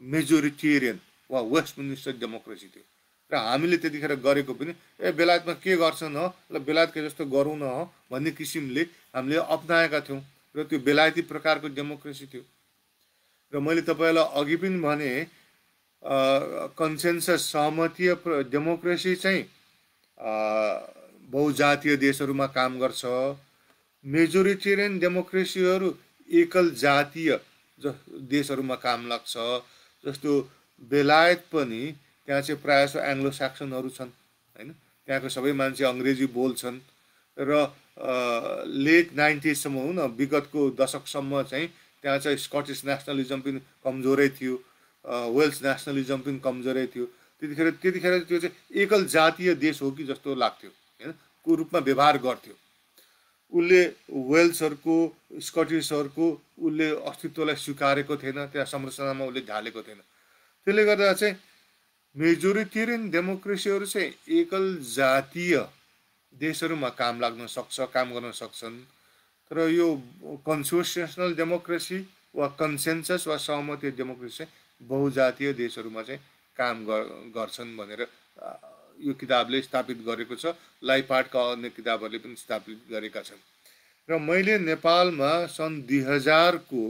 मेजोरिटेरियन वा वेस्टमिनिस्टर डेमोक्रेसी थियो। र हामीले त्यतिखेर गरेको पनि बेलायतमा के गर्छ न, ल बेलायतको जस्तो गरौँ न भन्ने किसिमले हामीले अप्नाएका थियौँ र त्यो बेलायती प्रकारको डेमोक्रेसी थियो। र मैले तपाईँलाई अघि पनि भने कन्सेन्सस सहमतीय डेमोक्रेसी चाहिँ बहुजातीय देशहरूमा काम गर्छ। मेजोरिटेरियन डेमोक्रेसीहरू एकल जातीय देशहरूमा काम लाग्छ। जस्तो बेलायत पनि, त्यहाँ चाहिँ प्रायः जसो एङ्ग्लो स्याक्सनहरू छन् हैन, त्यहाँको सबै मान्छे अङ्ग्रेजी बोल्छन् र लेट 90s सम्म हो न, विगतको दशकसम्म चाहिँ त्यहाँ चाहिँ स्कटिस नेसनलिजम पनि कमजोरै थियो वेल्स नेसनलिजम पनि कमजोरै थियो। त्यतिखेर त्यो चाहिँ एकल जातीय देश हो कि जस्तो लाग्थ्यो हैन, को रूपमा व्यवहार गर्थ्यो। उसले वेल्सहरूको स्कटिसहरूको उसले अस्तित्वलाई स्वीकारेको थिएन, त्यहाँ संरचनामा उसले ढालेको थिएन। त्यसले गर्दा चाहिँ मेजोरिटेरियन डेमोक्रेसीहरू चाहिँ एकल जातीय देशहरूमा काम लाग्न सक्छ, काम गर्न सक्छन्। तर यो कन्स्टिट्युसनल डेमोक्रेसी वा कन्सेन्सस वा सहमति डेमोक्रेसी चाहिँ बहुजातीय देशहरूमा चाहिँ काम गर्छन् भनेर यो किताबले स्थापित गरेको छ। लाइपार्डका अन्य किताबहरूले पनि स्थापित गरेका छन्। र मैले नेपालमा सन् 2000 को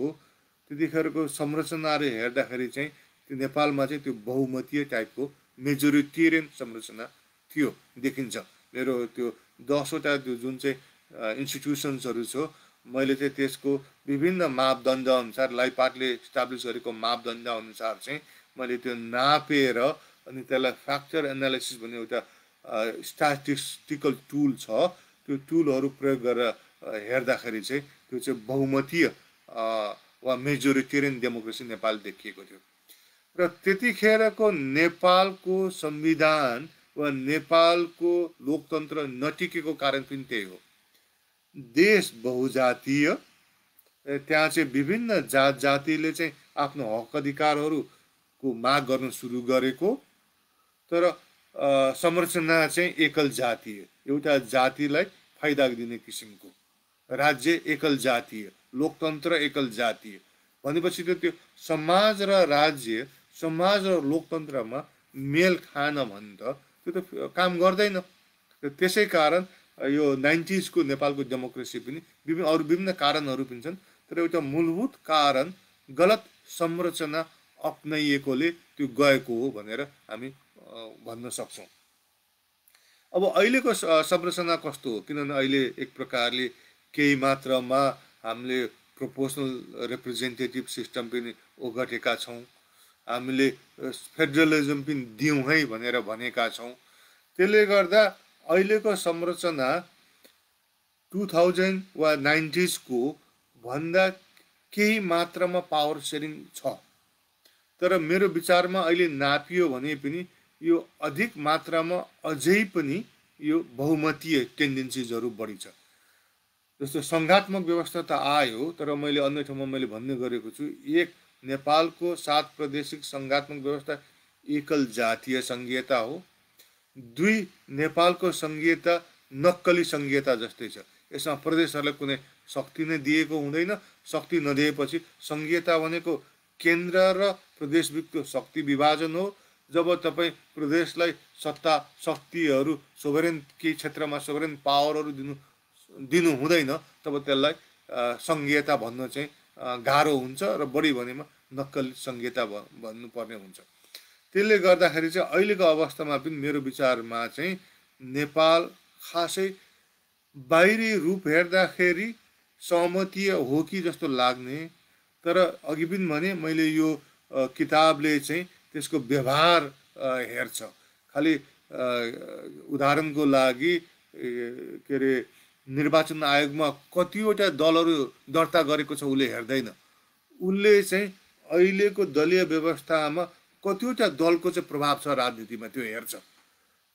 त्यतिखेरको संरचनाहरू हेर्दाखेरि चाहिँ त्यो नेपालमा चाहिँ त्यो बहुमतीय टाइपको मेजोरिटेरियन संरचना थियो देखिन्छ। मेरो त्यो 10 वटा त्यो जुन चाहिँ इन्स्टिट्युसन्सहरू छ, मैले चाहिँ त्यसको विभिन्न मापदण्ड अनुसार, लाइपार्डले इस्टाब्लिस गरेको मापदण्ड अनुसार चाहिँ मैले त्यो नापेर अनि त्यसलाई फ्याक्टर एनालिसिस भन्ने एउटा स्ट्याटिस्टिकल टुल छ, त्यो टुलहरू प्रयोग गरेर हेर्दाखेरि चाहिँ त्यो चाहिँ बहुमतीय वा मेजोरिटेरियन डेमोक्रेसी नेपाल देखिएको थियो। र त्यतिखेरको नेपालको संविधान वा नेपालको लोकतन्त्र नटिकेको कारण पनि त्यही हो। देश बहुजातीय, त्यहाँ चाहिँ विभिन्न जात जातिले चाहिँ आफ्नो हक अधिकारहरूको माग गर्न सुरु गरेको, तर संरचना चाहिँ एकल जातीय, एउटा जातिलाई फाइदा दिने किसिमको। राज्य एकल जातीय, लोकतन्त्र एकल जातीय भनेपछि त त्यो समाज र राज्य, समाज र लोकतन्त्रमा मेल खान भने त त्यो त काम गर्दैन। त्यसै कारण यो 90s को नेपालको डेमोक्रेसी पनि विभिन्न कारणहरू पनि छन्, तर एउटा मूलभूत कारण गलत संरचना अपनाइएकोले त्यो गएको हो भनेर हामी भन्न सक्छौँ। अब अहिलेको संरचना कस्तो हो? किनभने अहिले एक प्रकारले केही मात्रामा हामीले प्रोपोर्सनल रिप्रेजेन्टेटिभ सिस्टम पनि ओगटेका छौँ, हामीले फेडरलिजम पनि दिउँ है भनेर भनेका छौँ। त्यसले गर्दा अहिलेको संरचना 2000 वा 90s को भन्दा केही मात्रामा पावर सेयरिङ छ। तर मेरो विचारमा अहिले नापियो भने पनि यो अधिक मात्रामा अझै पनि यो बहुमतीय टेन्डेन्सिजहरू बढी छ। जस्तो सङ्घात्मक व्यवस्था त आयो, तर मैले अन्य ठाउँमा मैले भन्ने गरेको छु, एक नेपालको 7 प्रादेशिक सङ्घात्मक व्यवस्था एकल जातीय सङ्घीयता हो। 2 नेपालको सङ्घीयता नक्कली सङ्घीयता जस्तै छ। यसमा प्रदेशहरूलाई कुनै शक्ति नै दिएको हुँदैन। शक्ति नदिएपछि सङ्घीयता भनेको केन्द्र र प्रदेशबिचको शक्ति विभाजन हो। जब तपाईँ प्रदेशलाई सत्ता शक्तिहरू सोभरेन केही क्षेत्रमा सोभरेन पावरहरू दिनु हुँदैन, तब त्यसलाई सङ्घीयता भन्न चाहिँ गाह्रो हुन्छ र बढी भनेमा नक्कली सङ्घीयता भन्नुपर्ने हुन्छ। त्यसले गर्दाखेरि चाहिँ अहिलेको अवस्थामा पनि मेरो विचारमा चाहिँ नेपाल खासै बाहिरी रूप हेर्दाखेरि सहमतीय हो कि जस्तो लाग्ने, तर अघि पनि भने मैले यो किताबले चाहिँ त्यसको व्यवहार हेर्छ। खालि उदाहरणको लागि के अरे निर्वाचन आयोगमा कतिवटा दलहरू दर्ता गरेको छ उसले हेर्दैन। उसले चाहिँ अहिलेको दलीय व्यवस्थामा कतिवटा दलको चाहिँ प्रभाव छ राजनीतिमा त्यो हेर्छ।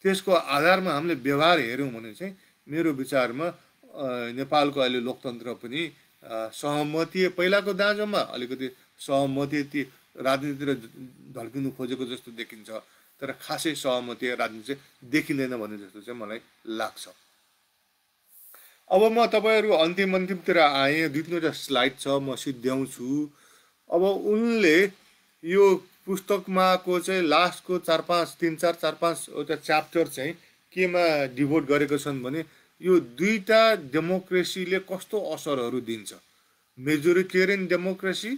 त्यसको आधारमा हामीले व्यवहार हेऱ्यौँ भने चाहिँ मेरो विचारमा नेपालको अहिले लोकतन्त्र पनि सहमति पहिलाको दाँजोमा अलिकति सहमति राजनीतितिर ढल्किनु खोजेको जस्तो देखिन्छ, तर खासै सहमति राजनीति चाहिँ देखिँदैन भन्ने जस्तो चाहिँ मलाई लाग्छ। अब म तपाईँहरू अन्तिमतिर आएँ। 2-3वटा स्लाइड छ, म सिद्ध्याउँछु। अब उनले यो पुस्तकमाको चाहिँ लास्टको 4-5 च्याप्टर चाहिँ केमा डिभोट गरेको छन् भने यो 2टा डेमोक्रेसीले कस्तो असरहरू दिन्छ, मेजोरिटेरियन डेमोक्रेसी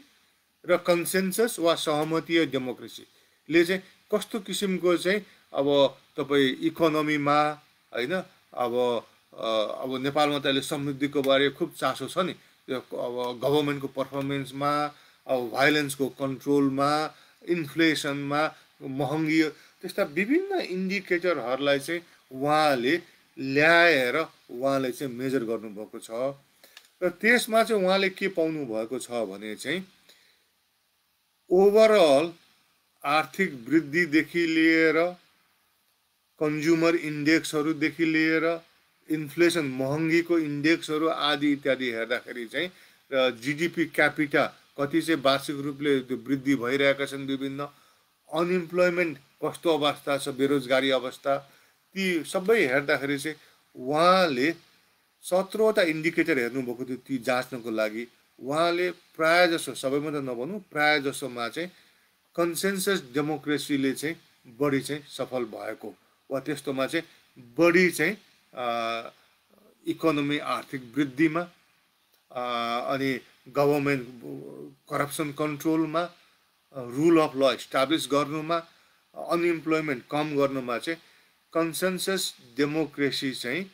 र कन्सेन्सस वा सहमतीय डेमोक्रेसीले चाहिँ कस्तो किसिमको चाहिँ अब तपाईँ इकोनोमीमा होइन, अब नेपालमा त अहिले समृद्धिको बारे खुब चासो छ नि, अब गभर्मेन्टको पर्फर्मेन्समा, अब भाइलेन्सको कन्ट्रोलमा, इन्फ्लेसनमा, महँगी, त्यस्ता विभिन्न इन्डिकेटरहरूलाई चाहिँ उहाँले ल्याएर उहाँले चाहिँ मेजर गर्नुभएको छ। र त्यसमा चाहिँ उहाँले के पाउनु भएको छ भने चाहिँ ओभरअल आर्थिक वृद्धिदेखि लिएर कन्ज्युमर इन्डेक्सहरूदेखि लिएर इन्फ्लेसन महँगीको इन्डेक्सहरू आदि इत्यादि हेर्दाखेरि चाहिँ र जिडिपी क्यापिटा कति चाहिँ वार्षिक रूपले त्यो वृद्धि भइरहेका छन्, विभिन्न अनइम्प्लोइमेन्ट कस्तो अवस्था छ, बेरोजगारी अवस्था, ती सबै हेर्दाखेरि चाहिँ उहाँले 17वटा इन्डिकेटर हेर्नुभएको थियो। ती जाँच्नको लागि उहाँले प्राय जसो, सबैमा त नभनौँ, प्राय जसोमा चाहिँ कन्सेन्सस डेमोक्रेसीले चाहिँ बढी चाहिँ सफल भएको वा त्यस्तोमा चाहिँ बढी चाहिँ इकोनोमी आर्थिक वृद्धिमा अनि गभर्मेन्ट करप्सन कन्ट्रोलमा, रुल अफ ल इस्टाब्लिस गर्नुमा, अनइम्प्लोइमेन्ट कम गर्नुमा चाहिँ कन्सेन्सस डेमोक्रेसी चाहिँ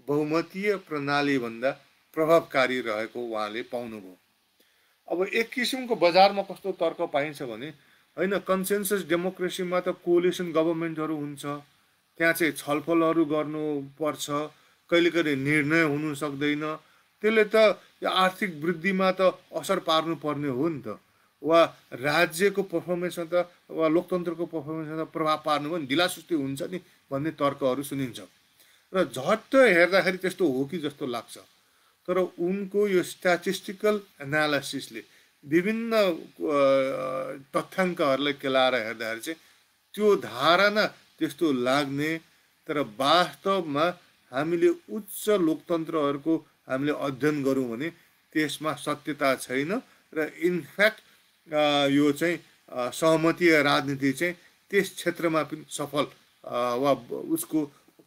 बहुमतीय प्रणालीभन्दा प्रभावकारी रहेको उहाँले पाउनुभयो। अब एक किसिमको बजारमा कस्तो तर्क पाइन्छ भने, होइन कन्सेन्सस डेमोक्रेसीमा त कोलिसन गभर्मेन्टहरू हुन्छ, त्यहाँ चाहिँ छलफलहरू गर्नुपर्छ, कहिलेकहिले निर्णय हुनु सक्दैन, त्यसले त यो आर्थिक वृद्धिमा त असर पार्नुपर्ने हो नि त, वा राज्यको पर्फर्मेन्समा त वा लोकतन्त्रको पर्फर्मेन्समा त प्रभाव पार्नु हो नि, ढिलासुस्ती हुन्छ नि भन्ने तर्कहरू सुनिन्छ र झट्ट हेर्दाखेरि त्यस्तो हो कि जस्तो लाग्छ। तर उनको यो स्ट्याटिस्टिकल एनालाइसिसले विभिन्न तथ्याङ्कहरूलाई केलाएर हेर्दाखेरि चाहिँ त्यो धारणा त्यस्तो लाग्ने, तर वास्तवमा हामीले उच्च लोकतन्त्रहरूको हामीले अध्ययन गऱ्यौँ भने त्यसमा सत्यता छैन र इनफ्याक्ट यो चाहिँ सहमतीय राजनीति चाहिँ त्यस क्षेत्रमा पनि सफल वा उसको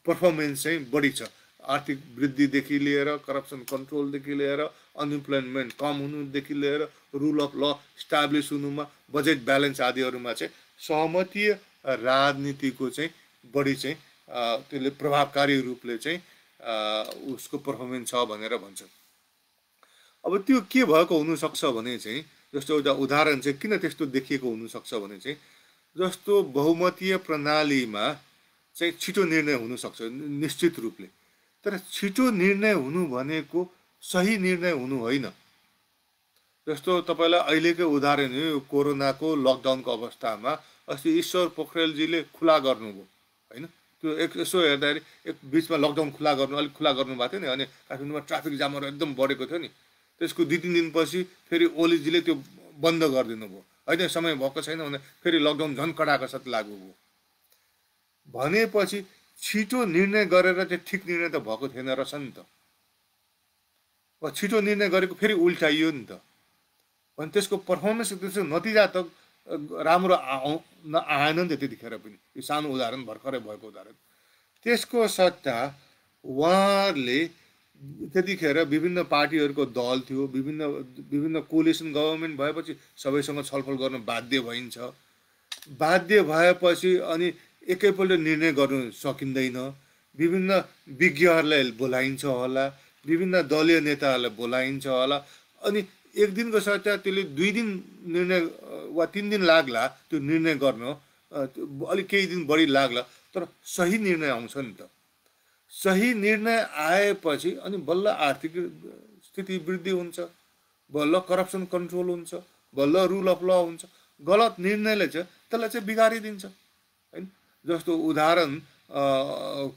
पर्फर्मेन्स चाहिँ बढी छ। आर्थिक वृद्धिदेखि लिएर, करप्सन कन्ट्रोलदेखि लिएर, अनइम्प्लोइमेन्ट कम हुनुदेखि लिएर, रुल अफ ल इस्टाब्लिस हुनुमा, बजेट ब्यालेन्स आदिहरूमा चाहिँ सहमतीय राजनीतिको चाहिँ बढी चाहिँ त्यसले प्रभावकारी रूपले चाहिँ उसको पर्फर्मेन्स छ भनेर भन्छ। अब त्यो के भएको हुनसक्छ भने चाहिँ, जस्तो एउटा उदाहरण चाहिँ किन त्यस्तो देखिएको हुनसक्छ भने चाहिँ, जस्तो बहुमतीय प्रणालीमा चाहिँ छिटो निर्णय हुनसक्छ निश्चित रूपले, तर छिटो निर्णय हुनु भनेको सही निर्णय हुनु होइन। जस्तो तपाईँलाई अहिलेकै उदाहरण हो, कोरोनाको लकडाउनको अवस्थामा अस्ति ईश्वर पोखरेलजीले खुला गर्नुभयो, होइन त्यो यसो हेर्दाखेरि एक बिचमा लकडाउन अलिक खुला गर्नुभएको थियो नि, अनि काठमाडौँमा ट्राफिक जामहरू एकदम बढेको थियो नि, त्यसको 2-3 दिनपछि फेरि ओलीजीले त्यो बन्द गरिदिनु भयो, होइन समय भएको छैन भने फेरि लकडाउन झन् कडाको साथ लागू भयो भनेपछि छिटो निर्णय गरेर चाहिँ ठिक निर्णय त भएको थिएन रहेछ नि त, वा छिटो निर्णय गरेको फेरि उल्टाइयो नि त, भने त्यसको पर्फर्मेन्स त्यसको नतिजा त राम्रो आएन नि त त्यतिखेर पनि। यो सानो उदाहरण भर्खरै भएको उदाहरण। त्यसको सट्टा उहाँहरूले त्यतिखेर विभिन्न पार्टीहरूको दल थियो, विभिन्न कोलिसन गभर्मेन्ट भएपछि सबैसँग छलफल गर्न बाध्य भइन्छ, बाध्य भएपछि अनि एकैपल्ट निर्णय गर्नु सकिँदैन, विभिन्न विज्ञहरूलाई बोलाइन्छ होला, विभिन्न दलीय नेताहरूलाई बोलाइन्छ होला, अनि एक दिनको सट्टा त्यसले 2 दिन निर्णय वा 3 दिन लाग्ला त्यो निर्णय गर्न, अलिक केही दिन बढी लाग्ला, तर सही निर्णय आउँछ नि त। सही निर्णय आएपछि अनि बल्ल आर्थिक स्थिति वृद्धि हुन्छ, बल्ल करप्सन कन्ट्रोल हुन्छ, बल्ल रुल अफ ल हुन्छ। गलत निर्णयले चाहिँ त्यसलाई चाहिँ बिगारिदिन्छ, होइन। जस्तो उदाहरण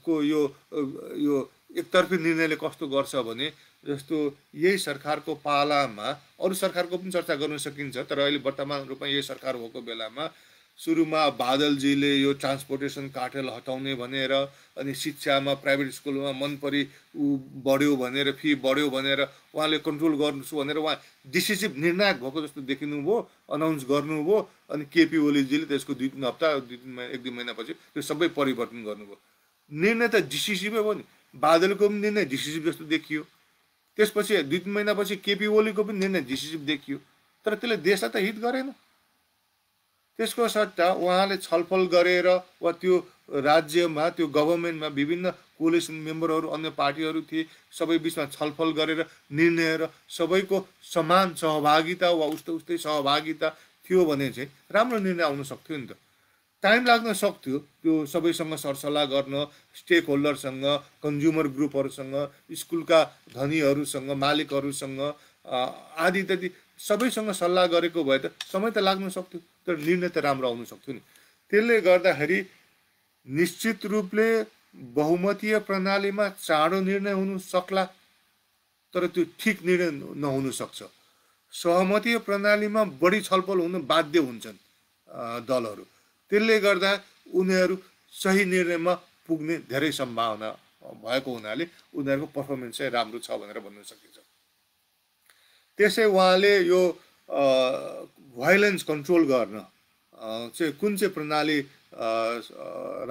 को यो एकतर्फी निर्णयले कस्तो गर्छ भने, जस्तो यही सरकारको पालामा अरू सरकारको पनि चर्चा गर्न सकिन्छ, तर अहिले वर्तमान रूपमा यही सरकार भएको बेलामा सुरुमा बादलजीले यो ट्रान्सपोर्टेसन कार्टेल हटाउने भनेर, अनि शिक्षामा प्राइभेट स्कुलमा मनपरी बढ्यो भनेर, फी बढ्यो भनेर उहाँले कन्ट्रोल गर्छु भनेर उहाँ डिसिसिभ निर्णायक भएको जस्तो देखिनुभयो, अनाउन्स गर्नुभयो, अनि केपी ओलीजीले त्यसको 2-3 हप्ता 1-2 महिनापछि त्यो सबै परिवर्तन गर्नुभयो। निर्णय त डिसिसिभै हो नि, बादलको पनि निर्णय डिसिसिभ जस्तो देखियो, त्यसपछि 2-3 महिनापछि केपी ओलीको पनि निर्णय डिसिसिभ देखियो, तर त्यसले देशलाई त हित गरेन। त्यसको सट्टा उहाँले छलफल गरेर वा त्यो राज्यमा त्यो गभर्मेन्टमा विभिन्न कोलिसन मेम्बरहरू अन्य पार्टीहरू थिए, सबै बिचमा छलफल गरेर निर्णय र सबैको समान सहभागिता वा उस्तै सहभागिता थियो भने चाहिँ राम्रो निर्णय आउन सक्थ्यो नि त। टाइम लाग्न सक्थ्यो त्यो सबैसँग सरसल्लाह गर्न, स्टेक होल्डरसँग, कन्ज्युमर ग्रुपहरूसँग, स्कुलका धनीहरूसँग, मालिकहरूसँग आदि इत्यादि सबैसँग सल्लाह गरेको भए त समय त लाग्न सक्थ्यो, तर निर्णय त राम्रो आउन सक्थ्यो नि। त्यसले गर्दाखेरि निश्चित रूपले बहुमतीय प्रणालीमा चाँडो निर्णय हुन सक्ला, तर त्यो ठिक निर्णय नहुन सक्छ। सहमतीय प्रणालीमा बढी छलफल हुन बाध्य हुन्छन् दलहरू, त्यसले गर्दा उनीहरू सही निर्णयमा पुग्ने धेरै सम्भावना भएको हुनाले उनीहरूको पर्फर्मेन्स चाहिँ राम्रो छ भनेर भन्न सकिन्छ। त्यसै उहाँले यो भाइलेन्स कन्ट्रोल गर्न चाहिँ कुन चाहिँ प्रणाली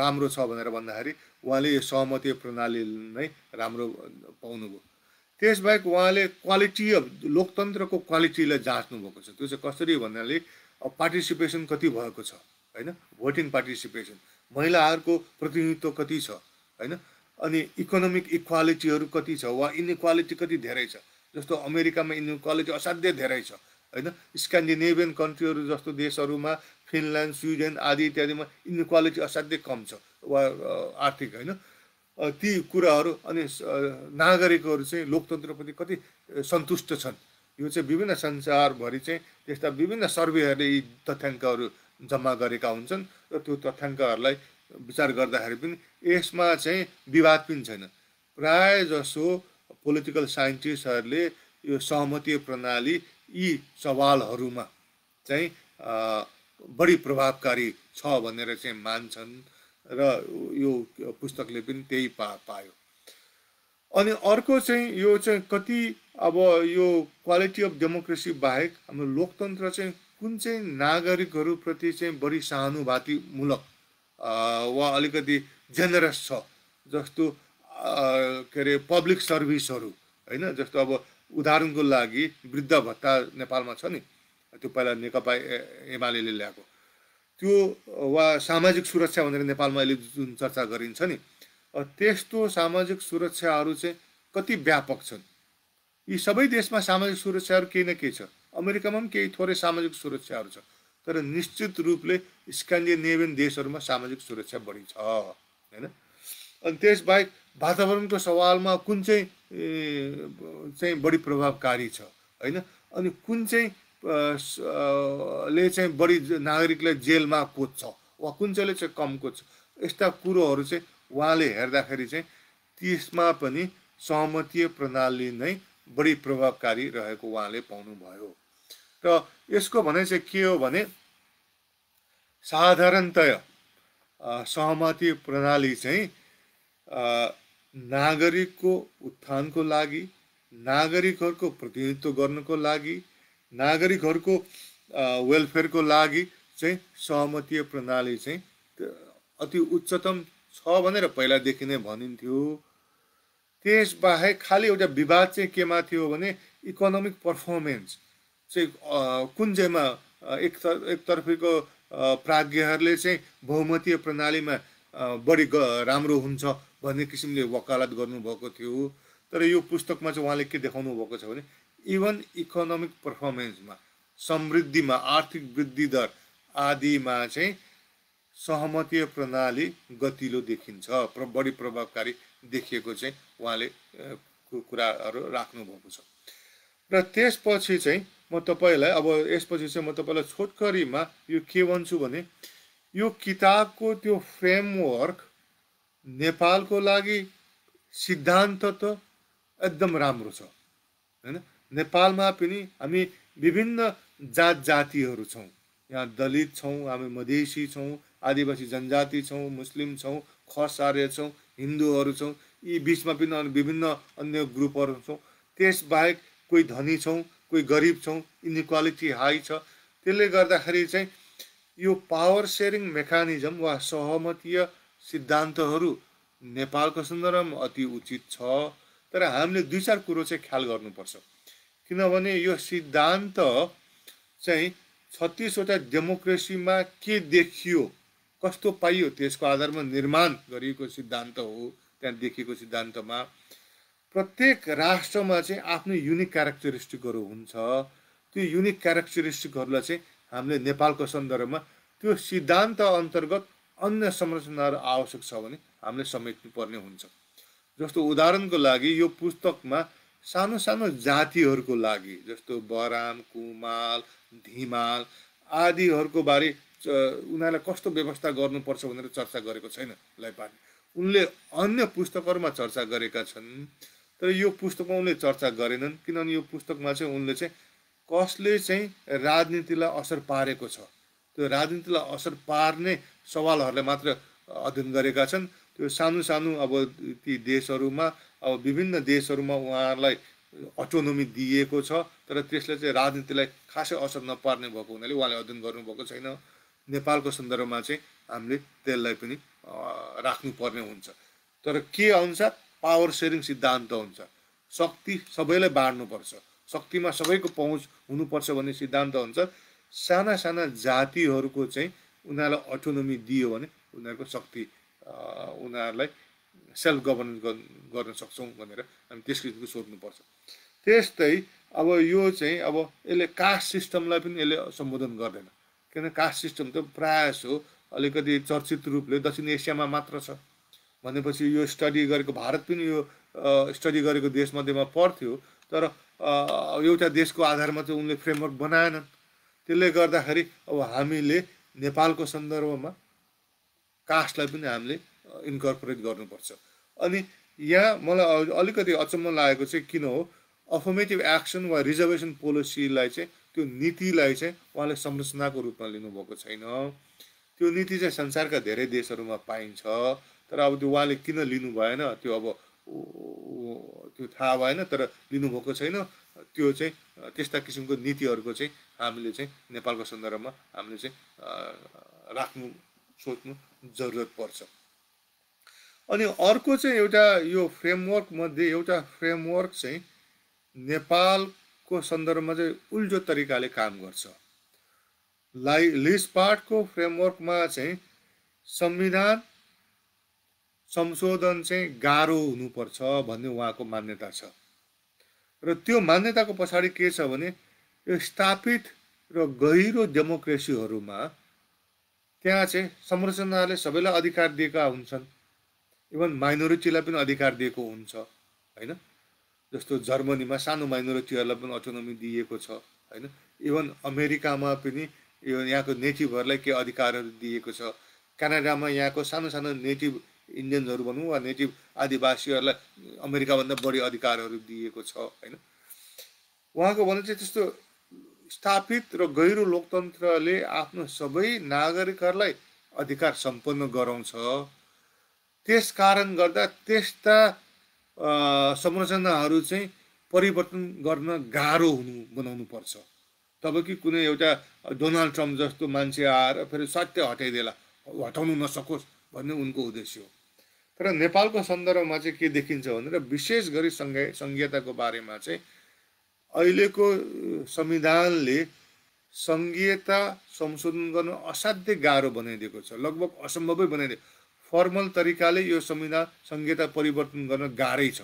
राम्रो छ भनेर भन्दाखेरि उहाँले यो सहमतीय प्रणाली नै राम्रो पाउनुभयो। त्यसबाहेक उहाँले क्वालिटी अफ लोकतन्त्रको क्वालिटीलाई जाँच्नु भएको छ। त्यो चाहिँ कसरी भन्नाले पार्टिसिपेसन कति भएको छ, होइन, भोटिङ पार्टिसिपेसन, महिलाहरूको प्रतिनिधित्व कति छ, होइन, अनि इकोनोमिक इक्वालिटीहरू कति छ वा इनइक्वालिटी कति धेरै छ। जस्तो अमेरिकामा इनइक्वालिटी असाध्यै धेरै छ, होइन। स्क्यान्डिनेभियन कन्ट्रीहरू जस्तो देशहरूमा, फिनल्यान्ड, स्विडेन आदि इत्यादिमा इनइक्वालिटी असाध्यै कम छ वा आर्थिक, होइन, ती कुराहरू। अनि नागरिकहरू चाहिँ लोकतन्त्रप्रति कति सन्तुष्ट छन्, यो चाहिँ विभिन्न संसारभरि चाहिँ त्यस्ता विभिन्न सर्वेहरूले यी तथ्याङ्कहरू जम्मा गरेका हुन्छन् र त्यो तथ्याङ्कहरूलाई विचार गर्दाखेरि पनि यसमा चाहिँ विवाद पनि छैन। प्राय जसो पोलिटिकल साइन्टिस्टहरूले यो सहमतीय प्रणाली यी सवालहरूमा चाहिँ बढी प्रभावकारी छ भनेर चाहिँ मान्छन् र यो पुस्तकले पनि त्यही पायो। अनि अर्को चाहिँ यो चाहिँ कति अब यो क्वालिटी अफ डेमोक्रेसी बाहेक हाम्रो लोकतन्त्र चाहिँ कुन चाहिँ नागरिकहरूप्रति चाहिँ बढी सहानुभूतिमूलक वा अलिकति जेनरस छ। जस्तो के अरे पब्लिक सर्भिसहरू, होइन, जस्तो अब उदाहरणको लागि वृद्ध भत्ता नेपालमा छ नि, त्यो पहिला नेकपा एमाले ल्याएको त्यो, वा सामाजिक सुरक्षा भनेर नेपालमा अहिले जुन चर्चा गरिन्छ नि, त्यस्तो सामाजिक सुरक्षाहरू चाहिँ कति व्यापक छन्। यी सबै देशमा सामाजिक सुरक्षाहरू केही न केही छ, अमेरिकामा पनि केही थोरै सामाजिक सुरक्षाहरू छ, तर निश्चित रूपले स्क्यान्डिनेभियन देशहरूमा सामाजिक सुरक्षा बढी छ, होइन। अनि त्यसबाहेक वातावरणको सवालमा कुन चाहिँ बढी प्रभावकारी छ, होइन, अनि कुन चाहिँ ले चाहिँ बढी नागरिकलाई जेलमा कोच्छ वा कुन चाहिँले चाहिँ कम कोच्छ, यस्ता कुरोहरू चाहिँ उहाँले हेर्दाखेरि चाहिँ त्यसमा पनि सहमतीय प्रणाली नै बढी प्रभावकारी रहेको उहाँले पाउनुभयो। र यसको भनाइ चाहिँ के हो भने साधारणतया सहमतीय प्रणाली चाहिँ नागरिकको उत्थानको लागि, नागरिकहरूको प्रतिनिधित्व गर्नको लागि, नागरिकहरूको वेलफेयरको लागि चाहिँ सहमतीय प्रणाली चाहिँ अति उच्चतम छ भनेर पहिलादेखि नै भनिन्थ्यो। त्यसबाहेक खालि एउटा विवाद चाहिँ केमा थियो भने इकोनोमिक पर्फर्मेन्स चाहिँ कुन चाहिँमा एकतर्फीको प्राज्ञहरूले चाहिँ बहुमतीय प्रणालीमा बढी राम्रो हुन्छ भन्ने किसिमले वकालत गर्नुभएको थियो। तर यो पुस्तकमा चाहिँ उहाँले के देखाउनु भएको छ भने इभन इकोनोमिक पर्फर्मेन्समा, समृद्धिमा, आर्थिक वृद्धि दर आदिमा चाहिँ सहमतीय प्रणाली गतिलो देखिन्छ, बढी प्रभावकारी देखिएको चाहिँ उहाँले कुराहरू राख्नु भएको छ। र त्यसपछि चाहिँ म तपाईँलाई अब यसपछि चाहिँ म तपाईँलाई छोटकरीमा यो के भन्छु भने यो किताबको त्यो फ्रेमवर्क नेपालको लागि सिद्धान्त त एकदम राम्रो छ, होइन। नेपालमा पनि हामी विभिन्न जात जातिहरू छौँ, यहाँ दलित छौँ, हामी मधेसी छौँ, आदिवासी जनजाति छौँ, मुस्लिम छौँ, खस आर्य छौँ, हिन्दूहरू छौँ, यी बिचमा पनि विभिन्न अन्य ग्रुपहरू छौँ। त्यसबाहेक कोही धनी छौँ, कोही गरिब छौँ, इनइक्वालिटी हाई छ। त्यसले गर्दाखेरि चाहिँ यो पावर सेयरिङ मेकानिजम वा सहमतीय सिद्धान्तहरू नेपालको सन्दर्भमा अति उचित छ। तर हामीले दुई चार कुरो चाहिँ ख्याल गर्नुपर्छ, किनभने यो सिद्धान्त चाहिँ 36वटा डेमोक्रेसीमा के देखियो, कस्तो पाइयो, त्यसको आधारमा निर्माण गरिएको सिद्धान्त हो। त्यहाँ देखिएको सिद्धान्तमा प्रत्येक राष्ट्रमा चाहिँ आफ्नो युनिक क्यारेक्टरिस्टिकहरू हुन्छ। त्यो युनिक क्यारेक्टरिस्टिकहरूलाई चाहिँ हामीले नेपालको सन्दर्भमा त्यो सिद्धान्त अन्तर्गत अन्य संरचनाहरू आवश्यक छ भने हामीले समेट्नु पर्ने हुन्छ। जस्तो उदाहरणको लागि यो पुस्तकमा सानो सानो जातिहरूको लागि जस्तो बराम, कुमाल, धिमाल आदिहरूको बारे उनीहरूलाई कस्तो व्यवस्था गर्नुपर्छ भनेर चर्चा गरेको छैन लाइपाले। उनले अन्य पुस्तकहरूमा चर्चा गरेका छन्, तर यो पुस्तकमा उनले चर्चा गरेनन्, किनभने यो पुस्तकमा चाहिँ उनले चाहिँ कसले चाहिँ राजनीतिलाई असर पारेको छ त्यो राजनीतिलाई असर पार्ने सवालहरूलाई मात्र अध्ययन गरेका छन्। त्यो सानो सानो अब ती देशहरूमा अब विभिन्न देशहरूमा उहाँहरूलाई अटोनोमी दिएको छ, तर त्यसले चाहिँ राजनीतिलाई खासै असर नपार्ने भएको हुनाले उहाँले अध्ययन गर्नुभएको छैन। नेपालको सन्दर्भमा चाहिँ हामीले त्यसलाई पनि राख्नुपर्ने हुन्छ। तर के अनुसार पावर सेयरिङ सिद्धान्त हुन्छ, शक्ति सबैलाई बाँड्नुपर्छ, शक्तिमा सबैको पहुँच हुनुपर्छ भन्ने सिद्धान्त हुन्छ। साना साना जातिहरूको चाहिँ उनीहरूलाई अटोनोमी दियो भने उनीहरूको शक्ति उनीहरूलाई सेल्फ गभर्नेन्स गर्न सक्छौँ भनेर हामी त्यस किसिमको सोध्नुपर्छ। त्यस्तै अब यो चाहिँ अब यसले कास्ट सिस्टमलाई पनि यसले सम्बोधन गर्दैन, किनभने कास्ट सिस्टम त प्रायः सो अलिकति चर्चित रूपले दक्षिण एसियामा मात्र छ भनेपछि यो स्टडी गरेको भारत पनि यो स्टडी गरेको देशमध्येमा पर्थ्यो, तर एउटा देशको आधारमा चाहिँ उनले फ्रेमवर्क बनाएनन्। त्यसले गर्दाखेरि अब हामीले नेपालको सन्दर्भमा कास्टलाई पनि हामीले इन्कर्पोरेट गर्नुपर्छ। अनि यहाँ मलाई अलिकति अचम्म लागेको चाहिँ किन हो, अफर्मेटिभ एक्सन वा रिजर्भेसन पोलिसीलाई चाहिँ त्यो नीतिलाई चाहिँ उहाँले संरचनाको रूपमा लिनुभएको छैन। त्यो नीति चाहिँ संसारका धेरै देशहरूमा पाइन्छ, तर अब त्यो उहाँले किन लिनु भएन त्यो अब त्यो थाहा भएन, तर लिनुभएको छैन। त्यो चाहिँ त्यस्ता किसिमको नीतिहरूको चाहिँ हामीले चाहिँ नेपालको सन्दर्भमा हामीले चाहिँ राख्नु सोच्नु जरुरत पर्छ। अनि अर्को चाहिँ एउटा यो फ्रेमवर्क मध्ये एउटा फ्रेमवर्क चाहिँ नेपालको सन्दर्भमा चाहिँ उल्टो तरिकाले काम गर्छ। लिस्पार्टको फ्रेमवर्कमा चाहिँ संविधान संशोधन चाहिँ गाह्रो हुनुपर्छ भन्ने उहाँको मान्यता छ, र त्यो मान्यताको पछाडि के छ भने यो स्थापित र गहिरो डेमोक्रेसीहरूमा त्यहाँ चाहिँ संरचनाले सबैलाई अधिकार दिएका हुन्छन्, इभन माइनोरिटीलाई पनि अधिकार दिएको हुन्छ होइन। जस्तो जर्मनीमा सानो माइनोरिटीहरूलाई पनि अटोनोमी दिएको छ होइन। इभन अमेरिकामा पनि यो यहाँको नेटिभहरूलाई के अधिकारहरू दिएको छ। क्यानाडामा यहाँको सानो सानो नेटिभ इन्डियन्सहरू भनौँ वा नेटिभ आदिवासीहरूलाई अमेरिकाभन्दा बढी अधिकारहरू दिएको छ होइन। उहाँको भने चाहिँ त्यस्तो स्थापित र गहिरो लोकतन्त्रले आफ्नो सबै नागरिकहरूलाई अधिकार सम्पन्न गराउँछ। त्यस कारण गर्दा त्यस्ता संरचनाहरू चाहिँ परिवर्तन गर्न गाह्रो बनाउनु पर्छ। तब कि कुनै एउटा डोनाल्ड ट्रम्प जस्तो मान्छे आएर फेरि सत्य हटाइदेला, हटाउनु नसकोस् भन्ने उनको उद्देश्य हो। तर नेपालको सन्दर्भमा चाहिँ के देखिन्छ भनेर विशेष गरी सङ्घीयताको बारेमा चाहिँ अहिलेको संविधानले सङ्घीयता संशोधन गर्न असाध्यै गाह्रो बनाइदिएको छ, लगभग असम्भवै बनाइदिएको। फर्मल तरिकाले यो संविधान सङ्घीयता परिवर्तन गर्न गाह्रै छ।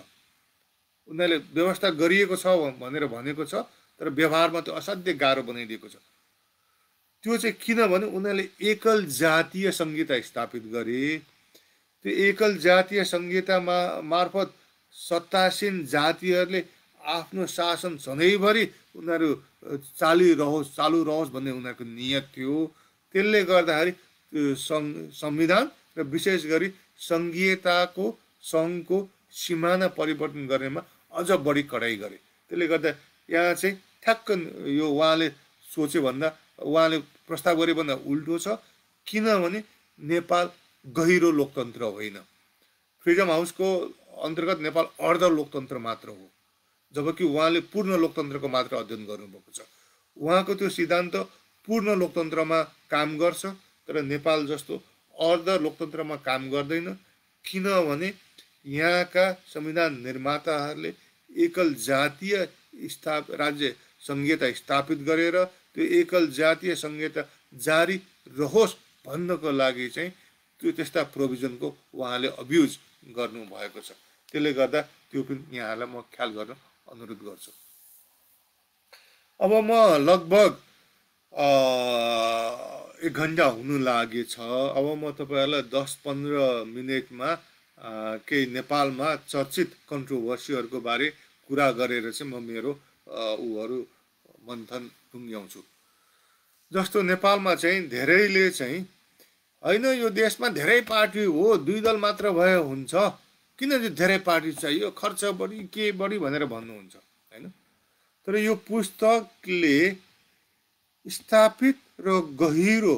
उनीहरूले व्यवस्था गरिएको छ भनेर भनेको छ, तर व्यवहारमा त्यो असाध्यै गाह्रो बनाइदिएको छ। त्यो चाहिँ किनभने उनीहरूले एकल जातीय संहिता स्थापित गरे। त्यो एकल जातीय संहिता मार्फत सत्तासीन जातिहरूले आफ्नो शासन सधैँभरि उनीहरू चालु रहोस् भन्ने उनीहरूको नियत थियो। त्यसले गर्दाखेरि संविधान र विशेष गरी सङ्घीयताको सङ्घको सिमाना परिवर्तन गर्नेमा अझ बढी कडाइ गरे। त्यसले गर्दा यहाँ चाहिँ ठ्याक्क यो उहाँले सोचे भन्दा उहाँले प्रस्ताव गरे भन्दा उल्टो छ, किनभने नेपाल गहिरो लोकतन्त्र होइन। फ्रिडम हाउसको अन्तर्गत नेपाल अर्ध लोकतन्त्र मात्र हो, जबकि उहाँले पूर्ण लोकतन्त्रको मात्र अध्ययन गर्नुभएको छ। उहाँको त्यो सिद्धान्त पूर्ण लोकतन्त्रमा काम गर्छ, तर नेपाल जस्तो अर्ध लोकतन्त्रमा काम गर्दैन, किनभने यहाँका संविधान निर्माताहरूले एकल जातीय राज्य संहिता स्थापित गरेर त्यो एकल जातीय संहिता जारी रहोस् भन्नको लागि चाहिँ त्यो त्यस्ता प्रोभिजनको उहाँले अब्युज गर्नुभएको छ। त्यसले गर्दा त्यो पनि यहाँलाई म ख्याल गर्न अनुरोध गर्छु। अब म लगभग 1 घन्टा हुनु लागेछ। अब म तपाईँहरूलाई 10-15 मिनटमा केही नेपालमा चर्चित कन्ट्रोभर्सीहरूको बारे कुरा गरेर चाहिँ म मेरो ऊहरू मन्थन टुङ्ग्याउँछु। जस्तो नेपालमा चाहिँ धेरैले चाहिँ होइन यो देशमा धेरै पार्टी हो, 2 दल मात्र भए हुन्छ, किन चाहिँ धेरै पार्टी चाहियो, खर्च बढी के बढी भनेर भन्नुहुन्छ होइन। तर यो पुस्तकले स्थापित र गहिरो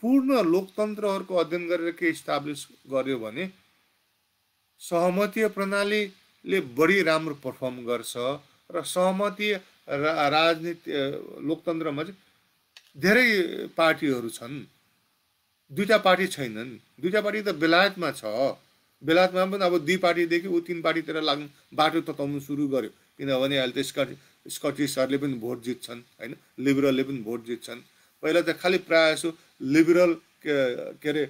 पूर्ण लोकतन्त्रहरूको अध्ययन गरेर के इस्टाब्लिस गर्यो भने सहमतीय प्रणालीले बढी राम्रो पर्फर्म गर्छ र सहमतीय राजनीति लोकतन्त्रमा चाहिँ धेरै पार्टीहरू छन्, 2टा पार्टी छैनन्। 2टा पार्टी त बेलायतमा छ, बेलायतमा पनि अब 2 पार्टीदेखि 3 पार्टीतिर लाग्नु बाटो तताउनु सुरु गर्यो, किनभने अहिले त स्कटिसहरूले पनि भोट जित्छन् होइन, लिबरलले पनि भोट जित्छन्। पहिला त खालि प्रायः जसो लिबरल के अरे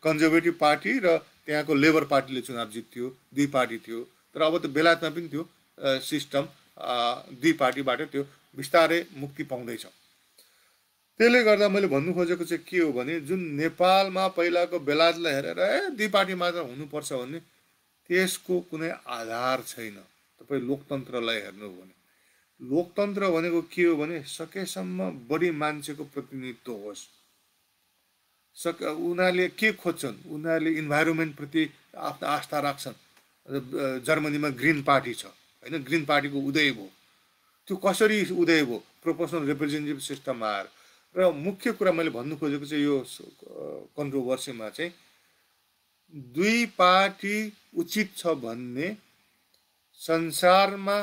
कन्जर्भेटिभ पार्टी र त्यहाँको लेबर पार्टीले चुनाव जित्थ्यो, 2 पार्टी थियो। तर अब त बेलायतमा पनि त्यो सिस्टम 2 पार्टीबाट त्यो बिस्तारै मुक्ति पाउँदैछ। त्यसले गर्दा मैले भन्नु खोजेको चाहिँ के हो भने जुन नेपालमा पहिलाको बेलायतलाई हेरेर 2 पार्टी मात्र हुनुपर्छ भन्ने त्यसको कुनै आधार छैन। तपाईँ लोकतन्त्रलाई हेर्नु हो भने लोकतन्त्र भनेको के हो भने सकेसम्म बढी मान्छेको प्रतिनिधित्व होस्। उनीहरूले के खोज्छन्, उनीहरूले इन्भाइरोमेन्टप्रति आफ्नो आस्था राख्छन्। जर्मनीमा ग्रिन पार्टी छ होइन, ग्रिन पार्टीको उदय भयो। त्यो कसरी उदय भयो, प्रोपोर्सनल रिप्रेजेन्टेटिभ सिस्टममा आएर। र मुख्य कुरा मैले भन्नु खोजेको चाहिँ यो कन्ट्रोभर्सीमा चाहिँ 2 पार्टी उचित छ भन्ने संसारमा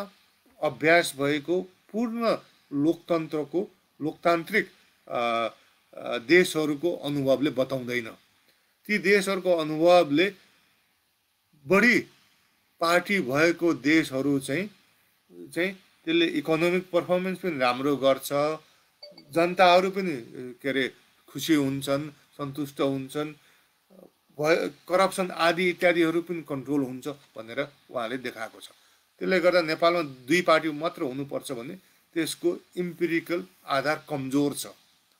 अभ्यास भएको पूर्ण लोकतन्त्रको लोकतान्त्रिक देशहरूको अनुभवले बताउँदैन। ती देशहरूको अनुभवले बढी पार्टी भएको देशहरू चाहिँ त्यसले इकोनोमिक पर्फर्मेन्स पनि राम्रो गर्छ, जनताहरू पनि के अरे खुसी हुन्छन्, सन्तुष्ट हुन्छन्, करप्सन आदि इत्यादिहरू पनि कन्ट्रोल हुन्छ भनेर उहाँले देखाएको छ। त्यसले गर्दा नेपालमा 2 पार्टी मात्र हुनुपर्छ भने त्यसको इम्पिरिकल आधार कमजोर छ।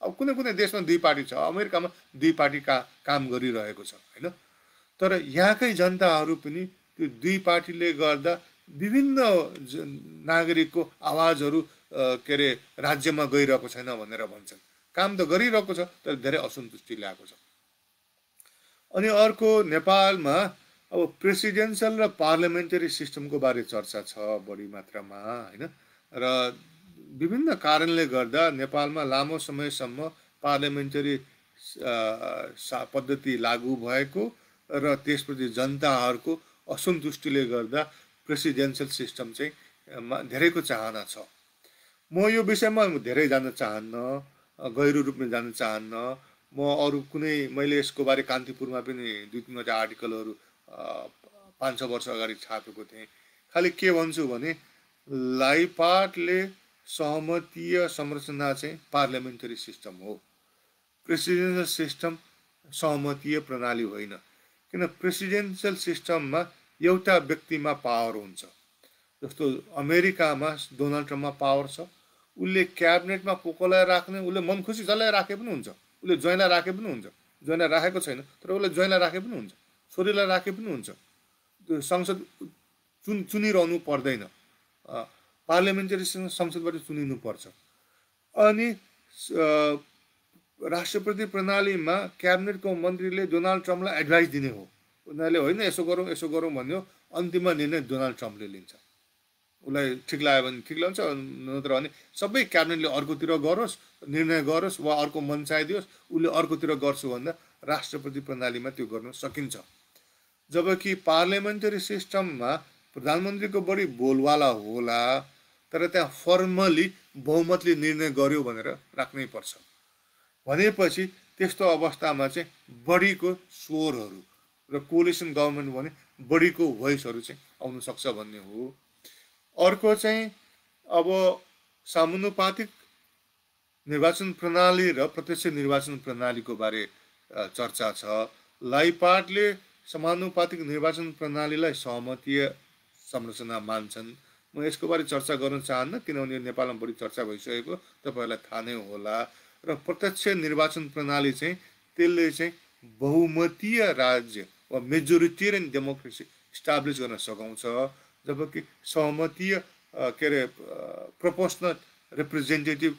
अब कुनै कुनै देशमा 2 पार्टी छ, अमेरिकामा 2 पार्टी काम गरिरहेको छ होइन। तर यहाँकै जनताहरू पनि त्यो 2 पार्टीले गर्दा विभिन्न नागरिकको आवाजहरू के अरे राज्यमा गइरहेको छैन भनेर भन्छन्। काम त गरिरहेको छ तर धेरै असन्तुष्टि ल्याएको छ। अनि अर्को नेपालमा अब प्रेसिडेन्सियल र पार्लियामेन्टरी सिस्टमको बारे चर्चा छ बढी मात्रामा होइन। र विभिन्न कारणले गर्दा नेपालमा लामो समयसम्म पार्लियामेन्टरी पद्धति लागू भएको र त्यसप्रति जनताहरूको असन्तुष्टिले गर्दा प्रेसिडेन्सियल सिस्टम चाहिँ धेरैको चाहना छ। म यो विषयमा धेरै जान्न चाहन्न, गहिरो रूपमा जान्न चाहन्न। म अरू कुनै मैले यसको बारे कान्तिपुरमा पनि 2-3वटा आर्टिकलहरू 5-6 वर्ष अगाडि छापेको थिएँ। खालि के भन्छु भने लाइपाटले सहमतीय संरचना चाहिँ पार्लियामेन्टरी सिस्टम हो, प्रेसिडेन्सियल सिस्टम सहमतीय प्रणाली होइन। किन प्रेसिडेन्सियल सिस्टममा एउटा व्यक्तिमा पावर हुन्छ। जस्तो अमेरिकामा डोनाल्ड ट्रम्पमा पावर छ, उसले क्याबिनेटमा कोलाई राख्ने, उसले मन खुसी जसलाई राखे पनि हुन्छ, उसले ज्वाइँलाई राखे पनि हुन्छ, ज्वाइँलाई राखेको छैन तर उसले ज्वाइँलाई राखे पनि हुन्छ, छोरीलाई राखे पनि हुन्छ। त्यो संसद चुनिरहनु पर्दैन, पार्लियामेन्टरी संसदबाट चुनिनु पर्छ। अनि राष्ट्रपति प्रणालीमा क्याबिनेटको मन्त्रीले डोनाल्ड ट्रम्पलाई एडभाइस दिने हो। उनीहरूले होइन यसो गरौँ भन्यो, अन्तिममा निर्णय डोनाल्ड ट्रम्पले लिन्छ। उसलाई ठिक लाग्यो भने ठिक लाग्छ, नत्र भने सबै क्याबिनेटले अर्कोतिर गरोस्, निर्णय गरोस् वा अर्को मन चाहिदियोस्, उसले अर्कोतिर गर्छु भन्दा राष्ट्रपति प्रणालीमा त्यो गर्न सकिन्छ। जबकि पार्लियामेन्टरी सिस्टममा प्रधानमन्त्रीको बढी बोलवाला होला, तर त्यहाँ फर्मली बहुमतले निर्णय गर्यो भनेर राख्नै पर्छ। भनेपछि त्यस्तो अवस्थामा चाहिँ बढीको स्वरहरू र कोलिसन गभर्मेन्ट भने बढीको भोइसहरू चाहिँ आउन सक्छ भन्ने हो। अर्को चाहिँ अब समानुपातिक निर्वाचन प्रणाली र प्रत्यक्ष निर्वाचन प्रणालीको बारे चर्चा छ। लाइपाटले समानुपातिक निर्वाचन प्रणालीलाई सहमतीय संरचना मान्छन्। म यसको बारे चर्चा गर्न चाहन्न किनभने नेपालमा बढी चर्चा भइसकेको तपाईँहरूलाई थाहा नै होला। र प्रत्यक्ष निर्वाचन प्रणाली चाहिँ त्यसले चाहिँ बहुमतीय राज्य वा मेजोरिटेरियन डेमोक्रेसी इस्टाब्लिस गर्न सघाउँछ, जबकि सहमतीय के अरे प्रोपोर्सनल रिप्रेजेन्टेटिभ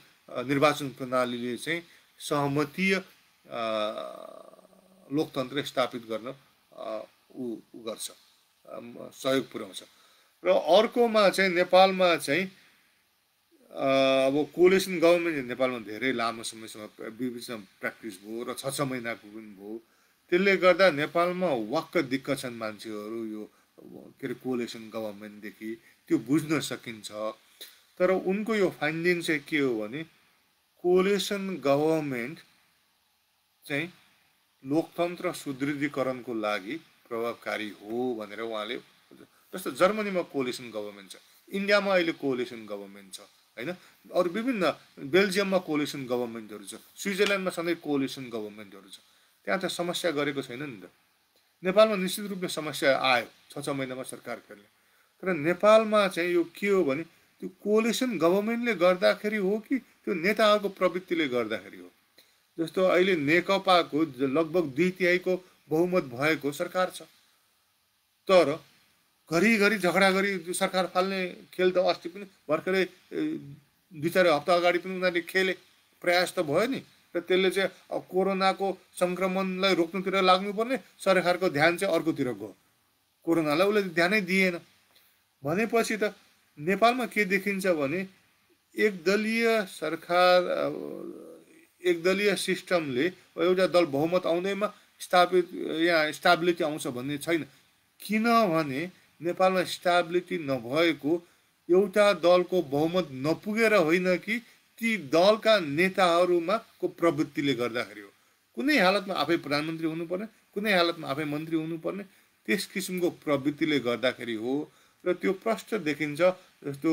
निर्वाचन प्रणालीले चाहिँ सहमतीय लोकतन्त्र स्थापित गर्न ऊ गर्छ, सहयोग पुर्याउँछ। र अर्कोमा चाहिँ नेपालमा चाहिँ अब कोलिसन गभर्मेन्ट नेपालमा धेरै लामो समयसम्म बिचमा प्र्याक्टिस भयो र 6 महिनाको पनि भयो। त्यसले गर्दा नेपालमा वाक्क दिक्क छन् मान्छेहरू यो के अरे कोलिसन गभर्मेन्टदेखि, त्यो बुझ्न सकिन्छ। तर उनको यो फाइन्डिङ चाहिँ के हो भने कोलिसन गभर्मेन्ट चाहिँ लोकतन्त्र सुदृढीकरणको लागि प्रभावकारी हो भनेर उहाँले, जस्तो जर्मनीमा कोलिसन गभर्मेन्ट छ, इन्डियामा अहिले कोलिसन गभर्मेन्ट छ होइन, अरू विभिन्न बेल्जियममा कोलिसन गभर्मेन्टहरू छ, स्विजरल्यान्डमा सधैँ कोलिसन गभर्मेन्टहरू छ। त्यहाँ त समस्या गरेको छैन नि त। नेपालमा निश्चित रूपले समस्या आयो 6 महिनामा सरकार फेर्ने। तर नेपालमा चाहिँ यो के हो भने त्यो कोलिसन गभर्मेन्टले गर्दाखेरि हो कि त्यो नेताहरूको प्रवृत्तिले गर्दाखेरि हो। जस्तो अहिले नेकपाको लगभग 2/3 बहुमत भएको सरकार छ, तर घरिघरि झगडा गरी सरकार फाल्ने खेल त अस्ति पनि भर्खरै 2-4 हप्ता अगाडि पनि उनीहरूले खेले, प्रयास त भयो नि। र त्यसले चाहिँ अब कोरोनाको सङ्क्रमणलाई रोक्नुतिर लाग्नुपर्ने, सरकारको ध्यान चाहिँ अर्कोतिर गयो, कोरोनालाई उसले ध्यानै दिएन। भनेपछि त नेपालमा के देखिन्छ भने एकदलीय सरकार, एकदलीय सिस्टमले एउटा दल बहुमत आउँदैमा स्थापित यहाँ स्टाबिलिटी आउँछ भन्ने छैन। किनभने नेपालमा स्टाबिलिटी नभएको एउटा दलको बहुमत नपुगेर होइन कि ती दलका नेताहरूमा को प्रवृत्तिले गर्दाखेरि हो। कुनै हालतमा आफै प्रधानमन्त्री हुनुपर्ने, कुनै हालतमा आफै मन्त्री हुनुपर्ने, त्यस किसिमको प्रवृत्तिले गर्दाखेरि हो। र त्यो प्रष्ट देखिन्छ। जस्तो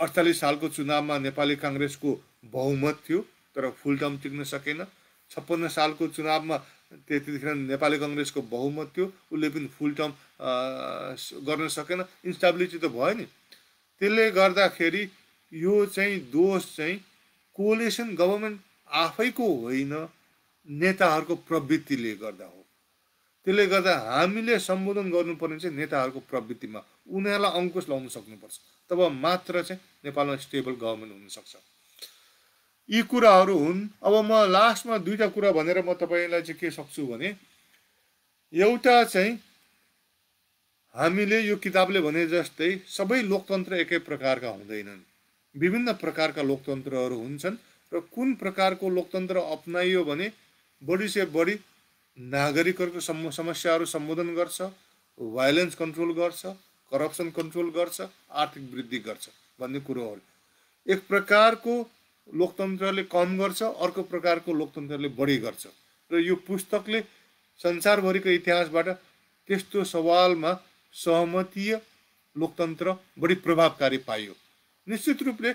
48 सालको चुनावमा नेपाली काङ्ग्रेसको बहुमत थियो तर फुल टर्म टिक्न सकेन। 56 सालको चुनावमा त्यतिखेर नेपाली काङ्ग्रेसको बहुमत थियो, उसले पनि फुल टर्म गर्न सकेन, इन्स्टाबिलिटी त भयो नि। त्यसले गर्दाखेरि यो चाहिँ दोष चाहिँ कोलिसन गभर्मेन्ट आफैको होइन, नेताहरूको प्रवृत्तिले गर्दा हो। त्यसले गर्दा हामीले सम्बोधन गर्नुपर्ने चाहिँ नेताहरूको प्रवृत्तिमा, उनीहरूलाई अङ्कुश लाउन सक्नुपर्छ, तब मात्र चाहिँ नेपालमा स्टेबल गभर्मेन्ट हुनसक्छ। यी कुराहरू हुन्। अब म लास्टमा 2टा कुरा भनेर म तपाईँलाई चाहिँ के सक्छु भने, एउटा चाहिँ हामीले यो किताबले भने जस्तै सबै लोकतन्त्र एकै प्रकारका हुँदैनन्, विभिन्न प्रकारका लोकतन्त्रहरू हुन्छन्। र कुन प्रकारको लोकतन्त्र अपनाइयो भने बढी से बढी नागरिकहरूको समस्याहरू सम्बोधन गर्छ, भाइलेन्स कन्ट्रोल गर्छ, करप्सन कन्ट्रोल गर्छ, आर्थिक वृद्धि गर्छ भन्ने कुरोहरू। एक प्रकारको लोकतन्त्रले कम गर्छ, अर्को प्रकारको लोकतन्त्रले बढी गर्छ। र यो पुस्तकले संसारभरिको इतिहासबाट त्यस्तो सवालमा सहमतीय लोकतन्त्र बढी प्रभावकारी पाइयो। निश्चित रूपले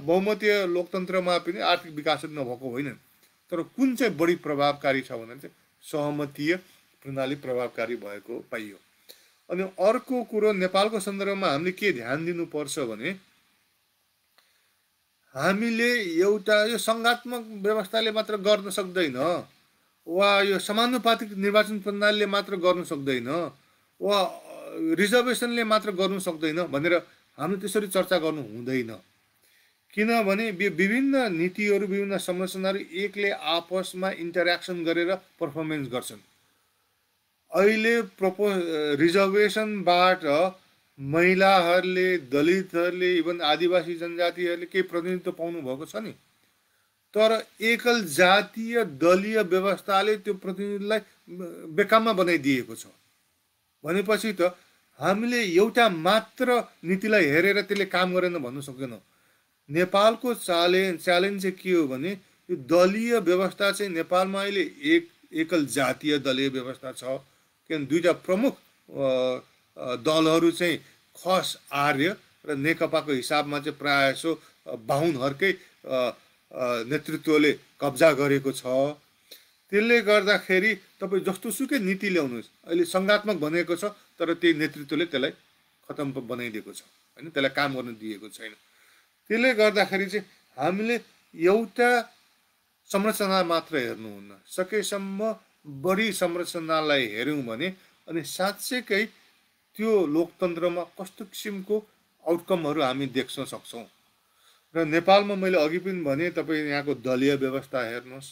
बहुमतीय लोकतन्त्रमा पनि आर्थिक विकास नभएको होइन, तर कुन चाहिँ बढी प्रभावकारी छ भने चाहिँ सहमतीय प्रणाली प्रभावकारी भएको पाइयो। अनि अर्को कुरो नेपालको सन्दर्भमा हामीले के ध्यान दिनुपर्छ भने हामीले एउटा यो सङ्घात्मक व्यवस्थाले मात्र गर्न सक्दैन, वा यो समानुपातिक निर्वाचन प्रणालीले मात्र गर्न सक्दैन, वा रिजर्भेसनले मात्र गर्नु सक्दैन भनेर हामीले त्यसरी चर्चा गर्नु हुँदैन। किनभने विभिन्न नीतिहरू, विभिन्न संरचनाहरू एकले आपसमा इन्टरेक्सन गरेर पर्फर्मेन्स गर्छन्। अहिले रिजर्भेसनबाट महिलाहरूले, दलितहरूले, इभन आदिवासी जनजातिहरूले केही प्रतिनिधित्व पाउनु भएको छ नि, तर एकल जातीय दलीय व्यवस्थाले त्यो प्रतिनिधिलाई बेकाममा बनाइदिएको छ। भनेपछि त हामीले एउटा मात्र नीतिलाई हेरेर त्यसले काम गरेन भन्नु सक्दैनौँ। नेपालको च्यालेन्ज चाहिँ के हो भने यो दलीय व्यवस्था चाहिँ नेपालमा अहिले एकल जातीय दलीय व्यवस्था छ। किन 2टा प्रमुख दलहरू चाहिँ खस आर्य र नेकपाको हिसाबमा चाहिँ प्रायःसो बाहुनहरूकै नेतृत्वले कब्जा गरेको छ। त्यसले गर्दाखेरि तपाईँ जस्तो सुकै नीति ल्याउनुहोस्, अहिले सङ्घात्मक भनेको छ तर त्यही नेतृत्वले त्यसलाई खतम बनाइदिएको छ होइन, त्यसलाई काम गर्न दिएको छैन। त्यसले गर्दाखेरि चाहिँ हामीले एउटा संरचना मात्र हेर्नुहुन्न, सकेसम्म बढी संरचनालाई हेऱ्यौँ भने अनि साँच्चैकै त्यो लोकतन्त्रमा कस्तो किसिमको आउटकमहरू हामी देख्न सक्छौँ। र नेपालमा मैले अघि पनि भने, तपाईँ यहाँको दलीय व्यवस्था हेर्नुहोस्,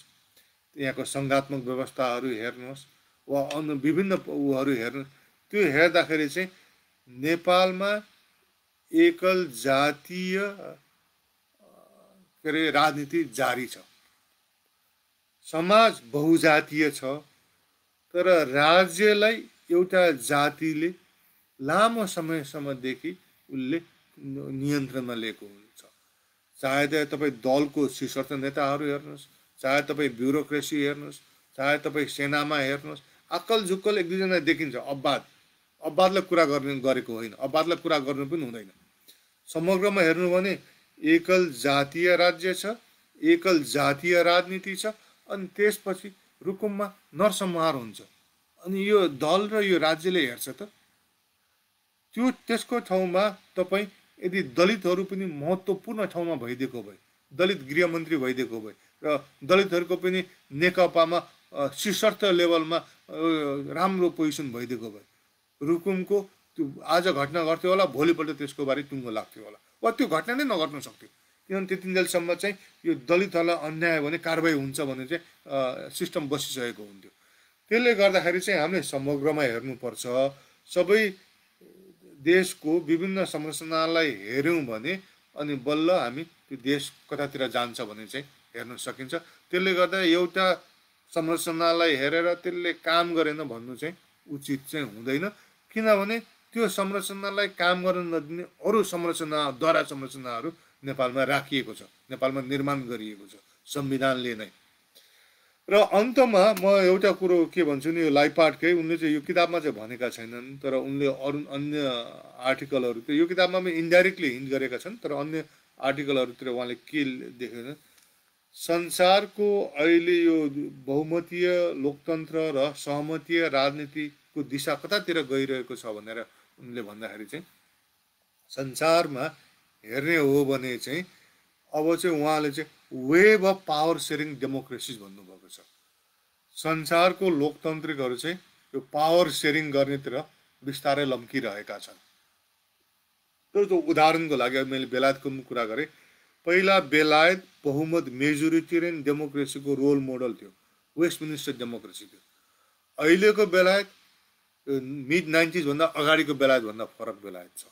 यहाँको सङ्घात्मक व्यवस्थाहरू हेर्नुहोस्, वा अन्य विभिन्न उहरू हेर्नुहोस्, त्यो हेर्दाखेरि चाहिँ नेपालमा एकल जातीय के अरे राजनीति जारी छ। समाज बहुजातीय छ, तर राज्यलाई एउटा जातिले लामो समयसम्मदेखि उसले नियन्त्रणमा लिएको हुन्छ। चाहे तपाईँ दलको शीर्ष नेताहरू हेर्नुहोस्, चाहे तपाईँ ब्युरोक्रेसी हेर्नुहोस्, चाहे तपाईँ सेनामा हेर्नुहोस्, अक्कल झुक्कल एक दुईजना देखिन्छ। अब्बादलाई कुरा गरेको होइन, अब्बादलाई कुरा गर्नु पनि हुँदैन। समग्रमा हेर्नु भने एकल जातीय राज्य छ, एकल जातीय राजनीति छ, अनि त्यसपछि रुकुममा नरसंहार हुन्छ। अनि यो दल र यो राज्यले हेर्छ त, त्यसको ठाउँमा तपाईँ यदि दलितहरू पनि महत्त्वपूर्ण ठाउँमा भइदिएको भए, दलित गृहमन्त्री भइदिएको भए, र दलितहरूको पनि नेकपामा शीर्ष लेभलमा राम्रो पोजिसन भइदिएको भए, रुकुमको त्यो आज घटना गर्थ्यो होला, भोलिपल्ट त्यसको बारे टुङ्गो लाग्थ्यो होला, वा त्यो घटना नै नघट्न सक्थ्यो। किनभने त्यतिन्जेलसम्म चाहिँ यो दलितहरूलाई अन्याय भने कारबाही हुन्छ भने चाहिँ सिस्टम बसिसकेको हुन्थ्यो। त्यसले गर्दाखेरि चाहिँ हामीले समग्रमा हेर्नुपर्छ। सबै देशको विभिन्न संरचनालाई हेऱ्यौँ भने अनि बल्ल हामी त्यो देश कतातिर जान्छ भने चाहिँ हेर्न सकिन्छ। त्यसले गर्दा एउटा संरचनालाई हेरेर त्यसले काम गरेन भन्नु चाहिँ उचित चाहिँ हुँदैन, किनभने त्यो संरचनालाई काम गर्न नदिने अरू संरचनाद्वारा संरचनाहरू नेपालमा राखिएको छ, नेपालमा निर्माण गरिएको छ संविधानले नै। र अन्तमा म एउटा कुरो के भन्छु नि, यो लाइपाटकै उनले चाहिँ यो किताबमा चाहिँ भनेका छैनन्, तर उनले अरू अन्य आर्टिकलहरू त्यो यो किताबमा पनि इन्डाइरेक्टली हिन्ट गरेका छन्, तर अन्य आर्टिकलहरूतिर उहाँले के देखेन, संसारको अहिले यो बहुमतीय लोकतन्त्र र सहमतीय राजनीतिको दिशा कतातिर गइरहेको छ भनेर उनले भन्दाखेरि चाहिँ संसारमा हेर्ने हो भने चाहिँ अब चाहिँ उहाँले चाहिँ वेभ अफ पावर सेयरिङ डेमोक्रेसिज भन्नुभएको छ। संसारको लोकतान्त्रिकहरू चाहिँ यो पावर सेयरिङ गर्नेतिर बिस्तारै लम्किरहेका छन्। त्यो उदाहरणको लागि मैले बेलायतको कुरा गरेँ। पहिला बेलायत बहुमत मेजोरिटेरियन डेमोक्रेसीको रोल मोडल थियो, वेस्टमिनिस्टर डेमोक्रेसी थियो। अहिलेको बेलायत मिड 90s भन्दा अगाडिको बेलायतभन्दा फरक बेलायत छ।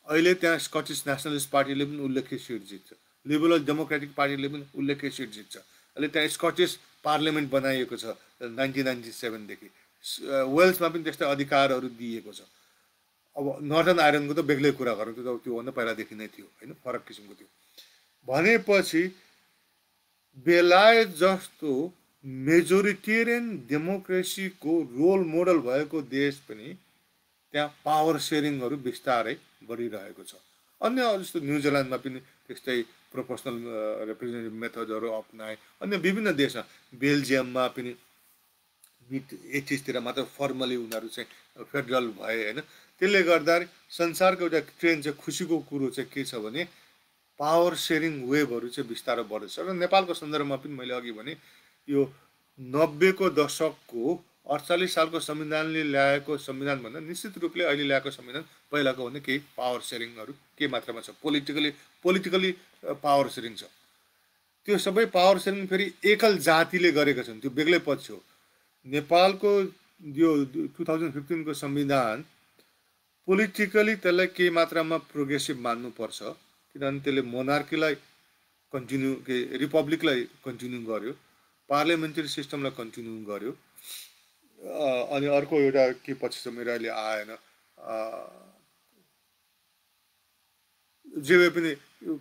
अहिले त्यहाँ स्कटिस नेसनलिस्ट पार्टीले पनि उल्लेख्य सिट जित्छ, लिबरल डेमोक्रेटिक पार्टीले पनि उल्लेख्य सिट जित्छ। अहिले त्यहाँ स्कटिस पार्लियामेन्ट बनाइएको छ 1997 देखि। वेल्समा पनि त्यस्तै अधिकारहरू दिइएको छ। अब नर्थर्न आयरल्यान्डको त बेग्लै कुरा गरौँ, त्योभन्दा पहिलादेखि नै थियो होइन, फरक किसिमको थियो। भनेपछि बेलायत जस्तो मेजोरिटेरियन डेमोक्रेसीको रोल मोडल भएको देश पनि त्यहाँ पावर सेयरिङहरू बिस्तारै बढिरहेको छ। अन्य जस्तो न्युजिल्यान्डमा पनि त्यस्तै प्रोपोर्सनल रिप्रेजेन्टेटिभ मेथडहरू अप्नाए। अन्य विभिन्न देशमा, बेल्जियममा पनि मिड 80sतिर मात्र फर्मली उनीहरू चाहिँ फेडरल भए होइन। त्यसले गर्दा संसारको एउटा ट्रेन्ड चाहिँ, खुसीको कुरो चाहिँ के छ भने पावर सेयरिङ वेभहरू चाहिँ बिस्तारै बढ्दैछ। र नेपालको सन्दर्भमा पनि मैले अघि भने यो 90को दशकको 48 सालको संविधानले ल्याएको संविधानभन्दा निश्चित रूपले अहिले ल्याएको संविधान पहिलाको भन्दा केही पावर सेयरिङहरू के मात्रामा छ, पोलिटिकली पावर सेयरिङ छ। त्यो सबै पावर सेयरिङ फेरि एकल जातिले गरेका छन्, त्यो बेग्लै पक्ष हो। नेपालको यो 2015 को संविधान पोलिटिकली त्यसलाई केही मात्रामा प्रोग्रेसिभ मान्नुपर्छ, किनभने त्यसले मोनार्कीलाई कन्टिन्यू रिपब्लिकलाई कन्टिन्यू गर्यो, पार्लियामेन्ट्री सिस्टमलाई कन्टिन्यू गर्यो। अनि अर्को एउटा के पछि छ मेरो अहिले आएन, जे भए पनि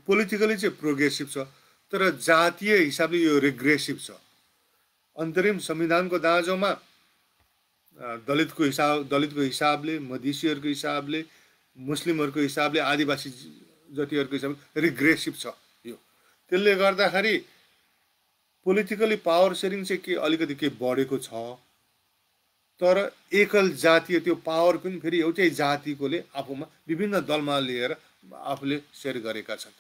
पोलिटिकली चाहिँ प्रोग्रेसिभ छ, तर जातीय हिसाबले यो रिग्रेसिभ छ। अन्तरिम संविधानको दाँजोमा दलितको हिसाबले, मधेसीहरूको हिसाबले, मुस्लिमहरूको हिसाबले, आदिवासी जातिहरूको हिसाबले रिग्रेसिभ छ यो। त्यसले गर्दाखेरि पोलिटिकली पावर सेयरिङ चाहिँ के अलिकति के बढेको छ, तर एकल जातीय त्यो पावर पनि फेरि एउटै जातिकोले आफूमा विभिन्न दलमा लिएर आफूले सेयर गरेका छन्।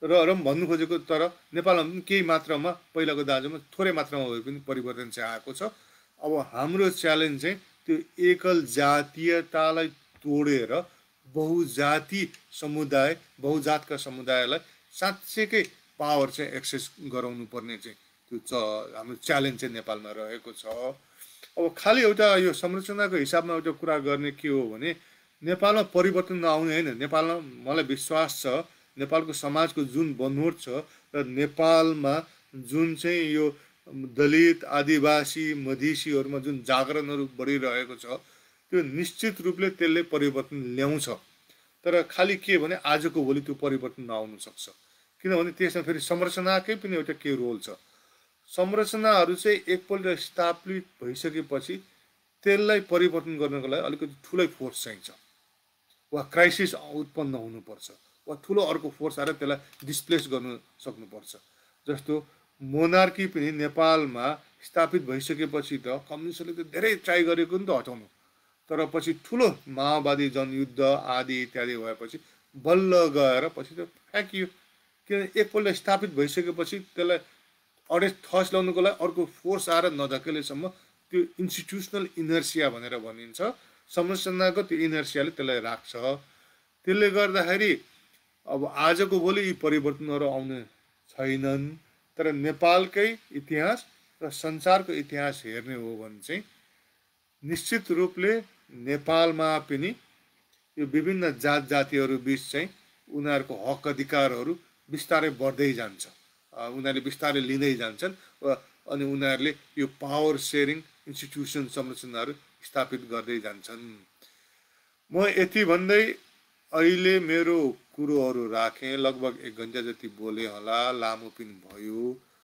र भन्नु खोजेको, तर नेपालमा पनि केही मात्रामा पहिलाको दाँजोमा थोरै मात्रामा भए पनि परिवर्तन चाहिँ आएको छ। अब हाम्रो च्यालेन्ज चाहिँ त्यो एकल जातीयतालाई तोडेर बहुजाति समुदाय बहुजातका समुदायलाई साँच्चैकै पावर चाहिँ एक्सेस गराउनु पर्ने चाहिँ त्यो हाम्रो च्यालेन्ज चाहिँ नेपालमा रहेको छ। अब खालि एउटा यो संरचनाको हिसाबमा एउटा कुरा गर्ने के हो भने नेपालमा परिवर्तन नआउने होइन, नेपालमा मलाई विश्वास छ नेपालको समाजको जुन बनोट छ र नेपालमा जुन चाहिँ यो दलित आदिवासी मधेसीहरूमा जुन जागरणहरू बढिरहेको छ त्यो निश्चित रूपले त्यसले परिवर्तन ल्याउँछ। तर खालि के भने आजको भोलि त्यो परिवर्तन नआउन सक्छ, किनभने त्यसमा फेरि संरचनाकै पनि एउटा के रोल छ। संरचनाहरू चाहिँ एकपल्ट स्थापित भइसकेपछि त्यसलाई परिवर्तन गर्नको लागि अलिकति ठुलै फोर्स चाहिन्छ वा क्राइसिस उत्पन्न हुनुपर्छ वा ठुलो अर्को फोर्स आएर त्यसलाई डिस्प्लेस गर्न सक्नुपर्छ। जस्तो मोनार्की पनि नेपालमा स्थापित भइसकेपछि त कम्युनिस्टले त धेरै ट्राई गरेको नि त हटाउनु, तर पछि ठुलो माओवादी जनयुद्ध आदि इत्यादि भएपछि बल्ल गएर पछि त फ्याँकियो। किन एकपल्ट स्थापित भइसकेपछि त्यसलाई अडेस ठस ल्याउनुको लागि अर्को फोर्स आएर नधकेलेसम्म त्यो इन्स्टिट्युसनल इनर्सिया भनेर भनिन्छ, संरचनाको त्यो इनर्सियाले त्यसलाई राख्छ। त्यसले गर्दाखेरि अब आजको भोलि यी परिवर्तनहरू आउने छैनन्। तर नेपालकै इतिहास र संसारको इतिहास हेर्ने हो भने चाहिँ निश्चित रूपले नेपालमा पनि यो विभिन्न जात जातिहरू बिच चाहिँ उनीहरूको हक अधिकारहरू बिस्तारै बढ्दै जान्छ, उनीहरूले बिस्तारै लिँदै जान्छन् अनि उनीहरूले यो पावर सेयरिङ इन्स्टिट्युसन संरचनाहरू स्थापित गर्दै जान्छन्। म यति भन्दै अहिले मेरो कुरोहरू राखेँ, लगभग 1 घन्टा जति बोले होला, लामो पनि भयो।